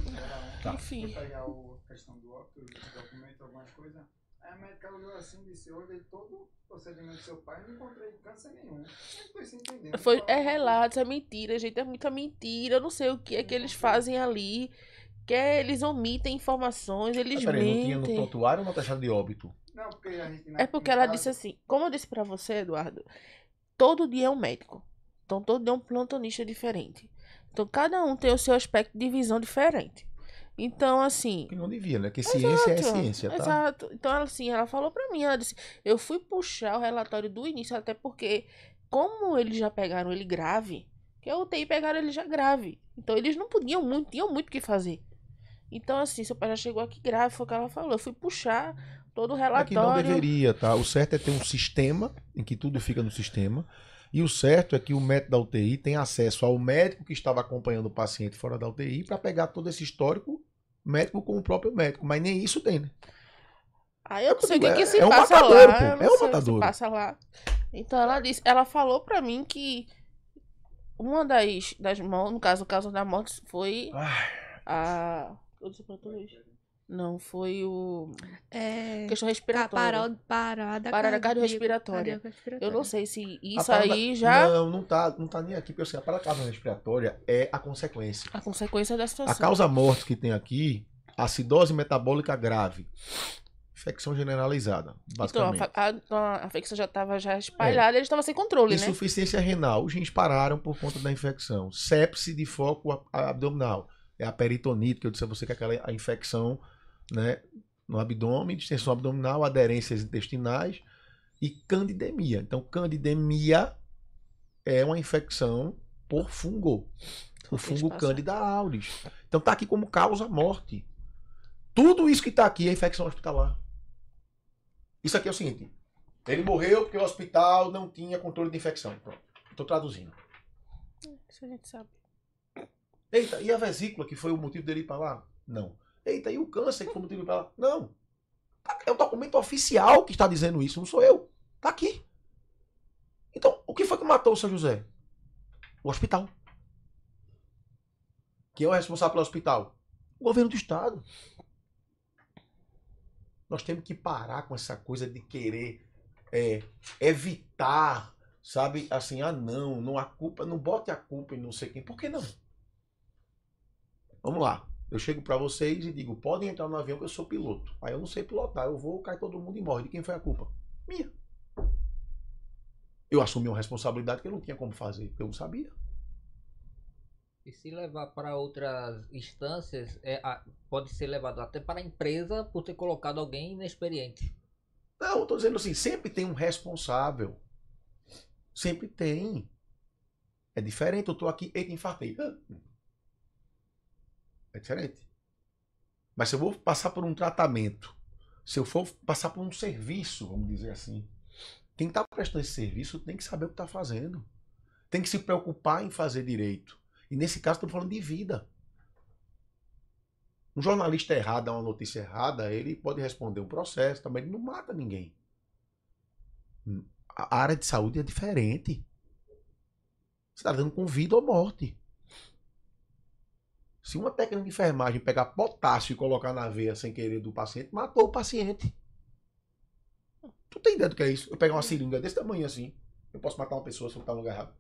Speaker 1: Tá.
Speaker 2: Enfim.
Speaker 5: pegar a questão do óbito, do documento, algumas coisas. Aí a médica olhou assim e disse, eu olhei todo o procedimento do seu pai e não encontrei câncer nenhum. Eu não tô sem entender.
Speaker 2: É relatos, é mentira, gente. É muita mentira. Eu não sei o que é que eles fazem ali. Que eles omitem informações, eles
Speaker 1: Peraí, não tinha no
Speaker 2: mentem.
Speaker 1: prontuário ou na taxa de óbito?
Speaker 5: Não, porque a gente...
Speaker 2: É porque ela disse assim, como eu disse pra você, Eduardo, todo dia é um médico. Então, todo dia é um plantonista diferente. Então, cada um tem o seu aspecto de visão diferente. Então, assim...
Speaker 1: Que não devia, né? Porque ciência é
Speaker 2: Exato,
Speaker 1: ciência, tá?
Speaker 2: Exato. Então, assim, ela falou pra mim, ela disse, eu fui puxar o relatório do início, até porque, como eles já pegaram ele grave, que a UTI pegaram ele já grave. Então, eles não podiam muito, tinham muito o que fazer. Então, assim, seu pai já chegou aqui grave, foi o que ela falou. Eu fui puxar todo o
Speaker 1: É que não
Speaker 2: relatório.
Speaker 1: deveria, tá? O certo é ter um sistema em que tudo fica no sistema. E o certo é que o médico da UTI tem acesso ao médico que estava acompanhando o paciente fora da UTI para pegar todo esse histórico médico com o próprio médico. Mas nem isso tem, né?
Speaker 2: Aí eu não sei o que que se
Speaker 1: É um
Speaker 2: passa
Speaker 1: matadouro,
Speaker 2: lá.
Speaker 1: pô.
Speaker 2: Eu
Speaker 1: É
Speaker 2: não
Speaker 1: um
Speaker 2: sei o que se
Speaker 1: matadouro.
Speaker 2: passa lá. Então ela disse, ela falou pra mim que uma das mortes, no caso, o caso da morte foi
Speaker 1: Ai,
Speaker 2: a. Eu disse pra tu, Luiz? Não, foi o.
Speaker 3: É.
Speaker 2: Questão respiratória.
Speaker 3: Parada
Speaker 2: Parada cardiorrespiratória. Eu não sei se
Speaker 1: a
Speaker 2: isso
Speaker 1: parada-
Speaker 2: aí já.
Speaker 1: Não tá nem aqui, porque assim, a parada cardiorrespiratória é a consequência.
Speaker 2: A consequência da
Speaker 1: A
Speaker 2: situação.
Speaker 1: causa-morte que tem aqui, acidose metabólica grave. Infecção generalizada,
Speaker 2: Então,
Speaker 1: basicamente.
Speaker 2: a infecção já estava já espalhada, ele estava sem controle, né?
Speaker 1: Insuficiência renal. Os rins pararam por conta da infecção. Sepse de foco abdominal. É a peritonite, que eu disse a você que é aquela a infecção, né, no abdômen, distensão abdominal, aderências intestinais e candidemia. Então, candidemia é uma infecção por fungo. O fungo Candida auris. Então, tá aqui como causa-morte. Tudo isso que tá aqui é infecção hospitalar. Isso aqui é o seguinte. Ele morreu porque o hospital não tinha controle de infecção. Pronto. Estou traduzindo.
Speaker 2: Isso a gente sabe.
Speaker 1: Eita, e a vesícula que foi o motivo dele ir para lá? Não. Eita, e o câncer que foi o motivo dele ir para lá? Não. É o documento oficial que está dizendo isso, não sou eu. Tá aqui. Então, o que foi que matou o São José? O hospital. Quem é o responsável pelo hospital? O governo do estado. Nós temos que parar com essa coisa de querer evitar, sabe? Assim, não, a culpa, não bote a culpa em não sei quem. Por que não? Vamos lá. Eu chego para vocês e digo, podem entrar no avião que eu sou piloto. Aí eu não sei pilotar, eu vou, cai todo mundo e morre. De quem foi a culpa? Minha. Eu assumi uma responsabilidade que eu não tinha como fazer, porque eu não sabia.
Speaker 4: E se levar para outras instâncias, pode ser levado até para a empresa por ter colocado alguém inexperiente.
Speaker 1: Não, eu tô dizendo assim, sempre tem um responsável. Sempre tem. É diferente, eu tô aqui, eita, infartei. É diferente. Mas se eu vou passar por um tratamento, se eu for passar por um serviço, vamos dizer assim, quem está prestando esse serviço tem que saber o que está fazendo. Tem que se preocupar em fazer direito. E nesse caso estamos falando de vida. Um jornalista errado, dá uma notícia errada, ele pode responder um processo, também ele não mata ninguém. A área de saúde é diferente. Você está dando com vida ou morte. Se uma técnica de enfermagem pegar potássio e colocar na veia sem querer do paciente, matou o paciente. Tu tem ideia do que é isso? Eu pegar uma seringa desse tamanho assim, eu posso matar uma pessoa se eu estar no lugar errado.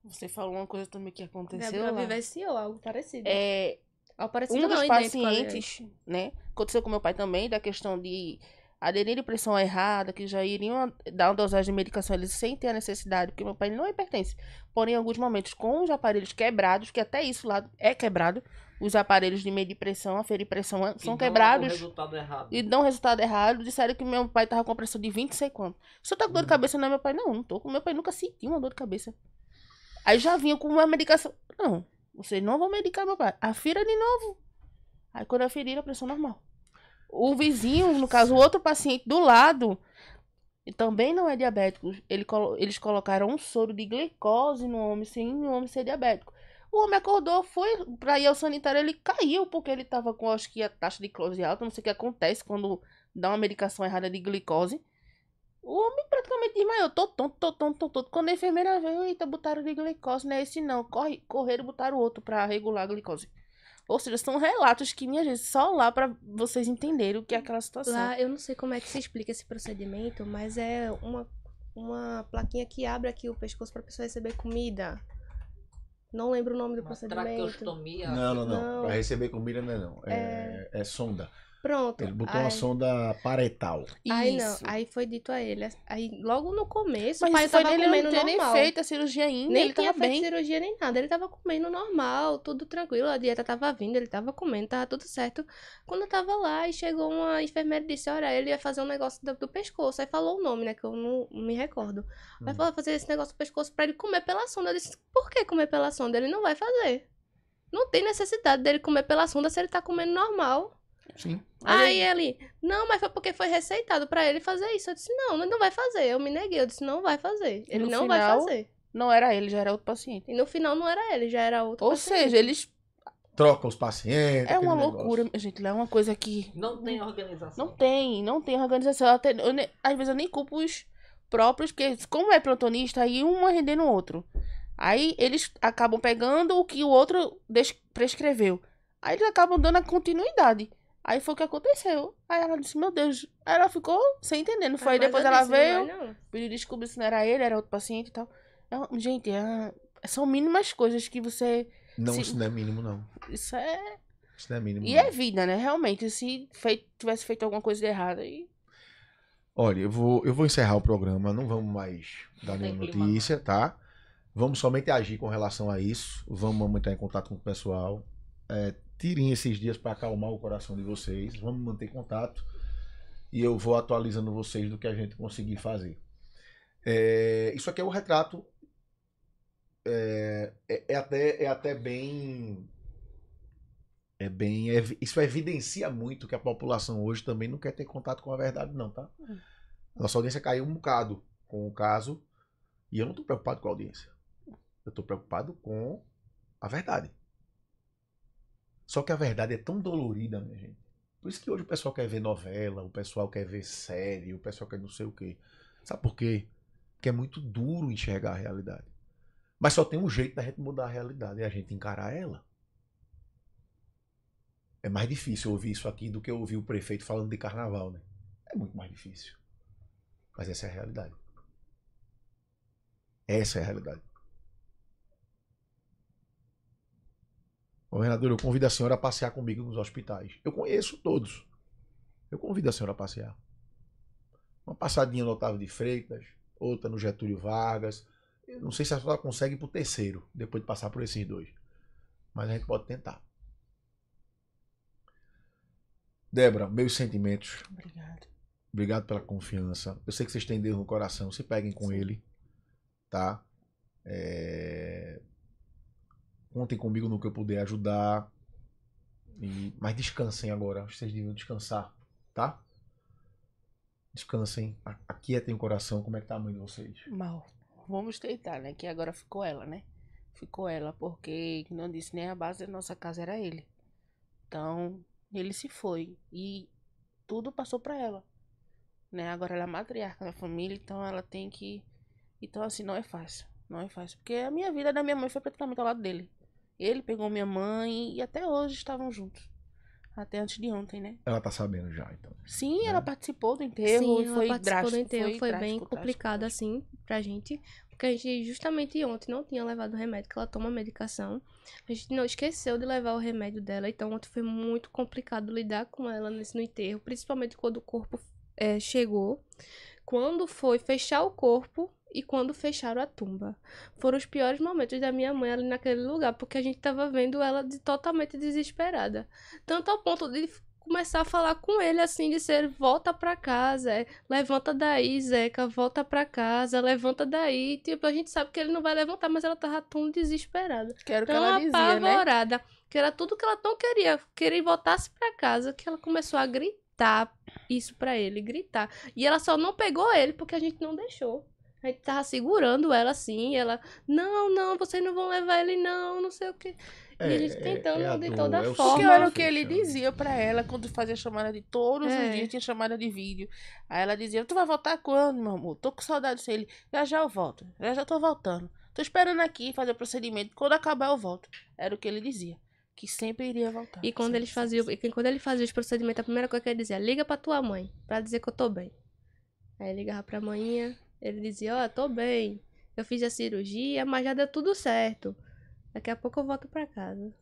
Speaker 2: Você falou uma coisa também que aconteceu
Speaker 3: Débora
Speaker 2: lá.
Speaker 3: vivenciou algo parecido. Algo parecido
Speaker 2: Um dos
Speaker 3: não, idêntico,
Speaker 2: pacientes, né? Aconteceu com meu pai também, da questão de aderir à pressão errada, que já iriam dar uma dosagem de medicação eles sem ter a necessidade, porque meu pai não hipertense. Porém, em alguns momentos, com os aparelhos quebrados, que até isso lá é quebrado, os aparelhos de medir pressão, aferir pressão são quebrados
Speaker 4: Resultado errado.
Speaker 2: e dão resultado errado. Disseram que meu pai tava com pressão de 20 e sei quanto. Se eu tá com dor de cabeça, não é meu pai? Não tô. Meu pai nunca sentiu uma dor de cabeça. Aí já vinha com uma medicação. Não, vocês não vão medicar meu pai. Afira de novo. Aí quando aferiram, a pressão normal. O vizinho, no caso, o outro paciente do lado, e também não é diabético. Eles colocaram um soro de glicose no homem, sem o homem ser diabético. O homem acordou, foi pra ir ao sanitário, ele caiu, porque ele tava com, acho que, a taxa de glicose alta. Não sei o que acontece quando dá uma medicação errada de glicose. O homem praticamente desmaiou, tô tonto. Quando a enfermeira veio, eita, botaram de glicose, não é esse não. Correram e botaram outro pra regular a glicose. Ou seja, são relatos que, minha gente, só lá pra vocês entenderem o que é aquela situação.
Speaker 3: Lá, eu não sei como é que se explica esse procedimento, mas é uma plaquinha que abre aqui o pescoço pra pessoa receber comida. Não lembro o nome do procedimento.
Speaker 4: Traqueostomia.
Speaker 1: Não.
Speaker 3: Não.
Speaker 1: Para receber comida não é não. É sonda.
Speaker 3: Pronto.
Speaker 1: Ele botou uma sonda paretal.
Speaker 3: Aí não,
Speaker 2: Isso.
Speaker 3: aí foi dito a ele. Aí logo no começo, o
Speaker 2: Mas
Speaker 3: pai
Speaker 2: isso foi
Speaker 3: tava
Speaker 2: dele não
Speaker 3: comendo
Speaker 2: ter nem
Speaker 3: normal.
Speaker 2: feito a cirurgia ainda,
Speaker 3: Nem
Speaker 2: ele
Speaker 3: tinha
Speaker 2: tava
Speaker 3: feito
Speaker 2: bem.
Speaker 3: cirurgia nem nada. Ele tava comendo normal, tudo tranquilo. A dieta tava vindo, ele tava comendo, tava tudo certo. Quando eu tava lá, e chegou uma enfermeira e disse: olha, ele ia fazer um negócio do pescoço. Aí falou o nome, né? Que eu não me recordo. Aí falou: fazer esse negócio do pescoço pra ele comer pela sonda. Eu disse: por que comer pela sonda? Ele não vai fazer. Não tem necessidade dele comer pela sonda se ele tá comendo normal.
Speaker 1: Sim.
Speaker 3: Aí ele, não, mas foi porque foi receitado pra ele fazer isso. Eu disse, não, ele não vai fazer. Eu me neguei, eu disse, não vai fazer. Ele
Speaker 2: No
Speaker 3: não vai
Speaker 2: final,
Speaker 3: fazer.
Speaker 2: Não era ele, já era outro paciente.
Speaker 3: E no final não era ele, já era outro
Speaker 2: Ou
Speaker 3: paciente.
Speaker 2: seja, eles...
Speaker 1: Troca os pacientes.
Speaker 2: É uma
Speaker 1: aquele
Speaker 2: loucura,
Speaker 1: negócio.
Speaker 2: gente. É uma coisa que...
Speaker 4: Não tem organização.
Speaker 2: Não tem organização. Às vezes eu nem culpo os próprios, porque como é plantonista, aí um vai rendendo o outro. Aí eles acabam pegando o que o outro prescreveu. Aí eles acabam dando a continuidade. Aí foi o que aconteceu. Aí ela disse, meu Deus. Aí ela ficou sem entender. Não foi? Aí
Speaker 3: Mas
Speaker 2: depois
Speaker 3: eu
Speaker 2: ela
Speaker 3: disse, não
Speaker 2: veio,
Speaker 3: vai, não.
Speaker 2: pediu desculpa se não era ele, era outro paciente e tal. Gente, são mínimas coisas que você...
Speaker 1: Não,
Speaker 2: Se-
Speaker 1: isso não é mínimo, não.
Speaker 2: Isso é...
Speaker 1: Isso não é mínimo.
Speaker 2: E
Speaker 1: não.
Speaker 2: é vida, né? Realmente, se tivesse feito alguma coisa de errada aí...
Speaker 1: Olha, eu vou encerrar o programa, não vamos mais dar
Speaker 4: Não tem
Speaker 1: nenhuma
Speaker 4: clima,
Speaker 1: notícia, tá? Vamos somente agir com relação a isso. Vamos entrar em contato com o pessoal. Tirem esses dias para acalmar o coração de vocês. Vamos manter contato. E eu vou atualizando vocês do que a gente conseguir fazer. Isso aqui é o retrato. É até bem. Isso evidencia muito que a população hoje também não quer ter contato com a verdade, não, tá? Nossa audiência caiu um bocado com o caso. E eu não tô preocupado com a audiência. Eu tô preocupado com a verdade. Só que a verdade é tão dolorida, minha gente. Por isso que hoje o pessoal quer ver novela, o pessoal quer ver série, o pessoal quer não sei o quê. Sabe por quê? Porque é muito duro enxergar a realidade. Mas só tem um jeito da gente mudar a realidade, é a gente encarar ela. É mais difícil ouvir isso aqui do que ouvir o prefeito falando de carnaval, né? É muito mais difícil. Mas essa é a realidade. Essa é a realidade. Governador, eu convido a senhora a passear comigo nos hospitais. Eu conheço todos. Eu convido a senhora a passear. Uma passadinha no Otávio de Freitas, outra no Getúlio Vargas. Eu não sei se a senhora consegue ir pro terceiro, depois de passar por esses dois. Mas a gente pode tentar. Débora, meus sentimentos.
Speaker 2: Obrigada.
Speaker 1: Obrigado pela confiança. Eu sei que vocês têm Deus no coração. Se peguem com ele. Tá? Contem comigo no que eu puder ajudar. Mas descansem agora. Acho que vocês deviam descansar. Tá? Descansem. Aquietem o coração. Como é que tá a mãe de vocês?
Speaker 2: Mal. Vamos tentar, né? Que agora ficou ela, né? Ficou ela, porque, como eu disse, né? A base da nossa casa era ele. Então, ele se foi. E tudo passou pra ela. Né? Agora ela é a matriarca da família, então ela tem que... Então, assim, não é fácil. Não é fácil. Porque a minha vida da minha mãe foi praticamente ao lado dele. Ele pegou minha mãe e até hoje estavam juntos. Até antes de ontem, né?
Speaker 1: Ela tá sabendo já, então.
Speaker 2: Sim, ela participou do enterro
Speaker 3: Sim,
Speaker 2: e
Speaker 3: ela
Speaker 2: foi
Speaker 3: participou
Speaker 2: drástico.
Speaker 3: do enterro, foi bem
Speaker 2: trágico,
Speaker 3: complicado
Speaker 2: trágico.
Speaker 3: assim pra gente, porque a gente justamente ontem não tinha levado o remédio, que ela toma medicação. A gente não esqueceu de levar o remédio dela, então ontem foi muito complicado lidar com ela no enterro, principalmente quando o corpo chegou, quando foi fechar o corpo e quando fecharam a tumba. Foram os piores momentos da minha mãe ali naquele lugar, porque a gente tava vendo ela totalmente desesperada, tanto ao ponto de começar a falar com ele assim, de ser, volta pra casa, levanta daí, Zeca, volta pra casa, levanta daí. Tipo, a gente sabe que ele não vai levantar, mas ela tava tão desesperada,
Speaker 2: Que era o que
Speaker 3: tão
Speaker 2: ela dizia, né?
Speaker 3: apavorada, que era tudo que ela não queria, queria voltasse pra casa, que ela começou a gritar isso pra ele, gritar. E ela só não pegou ele porque a gente não deixou. A gente tava segurando ela assim, e ela, não, vocês não vão levar ele não sei o que. E a gente tentando de toda
Speaker 1: o
Speaker 3: forma.
Speaker 2: Porque era o que
Speaker 1: fechando.
Speaker 2: ele dizia pra ela quando fazia chamada de todos os dias, tinha chamada de vídeo. Aí ela dizia, tu vai voltar quando, meu amor? Tô com saudade dele. Já eu volto. Já tô voltando. Tô esperando aqui fazer o procedimento. Quando acabar eu volto. Era o que ele dizia. Que sempre iria voltar.
Speaker 3: E quando ele fazia os procedimentos, a primeira coisa que ele dizia, liga pra tua mãe, pra dizer que eu tô bem. Aí ele ligava pra manhã, ele dizia, ó, tô bem. Eu fiz a cirurgia, mas já deu tudo certo. Daqui a pouco eu volto pra casa.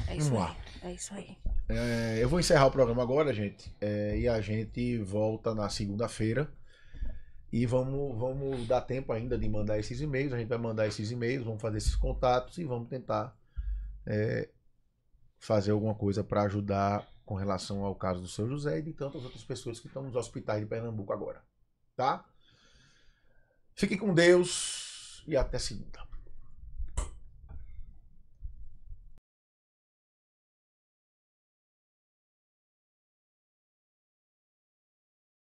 Speaker 2: É isso
Speaker 1: Vamos lá.
Speaker 2: aí. É isso aí.
Speaker 1: Eu vou encerrar o programa agora, gente. E a gente volta na segunda-feira. E vamos dar tempo ainda de mandar esses e-mails. A gente vai mandar esses e-mails, vamos fazer esses contatos e vamos tentar fazer alguma coisa para ajudar com relação ao caso do seu José e de tantas outras pessoas que estão nos hospitais de Pernambuco agora. Tá? Fiquem com Deus e até segunda.